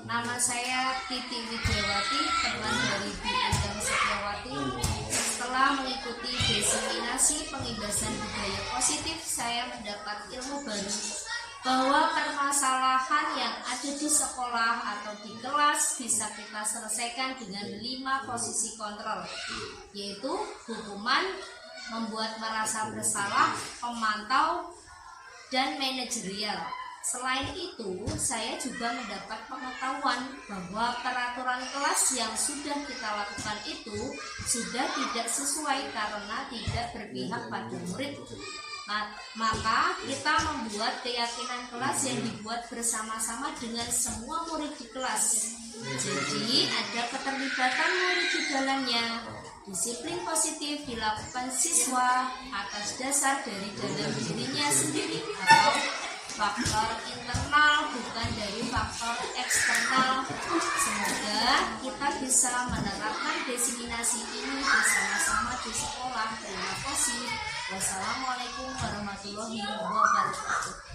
Nama saya Titi Widiawati, teman dari Bu Indang Setiawati. Setelah mengikuti diseminasi pengimbasan budaya positif, saya mendapat ilmu baru bahwa permasalahan yang ada di sekolah atau di kelas bisa kita selesaikan dengan 5 posisi kontrol, yaitu hukuman, membuat merasa bersalah pemantau dan manajerial. Selain itu, saya juga mendapat pengetahuan bahwa peraturan kelas yang sudah kita lakukan itu sudah tidak sesuai karena tidak berpihak pada murid. Maka kita membuat keyakinan kelas yang dibuat bersama-sama dengan semua murid di kelas. Jadi ada keterlibatan murid di dalamnya. Disiplin positif dilakukan siswa atas dasar dari dalam dirinya sendiri atau faktor internal bukan dari faktor eksternal. Semoga kita bisa menerapkan desiminasi ini bersama-sama di sekolah. Terima kasih. Wassalamualaikum warahmatullahi wabarakatuh.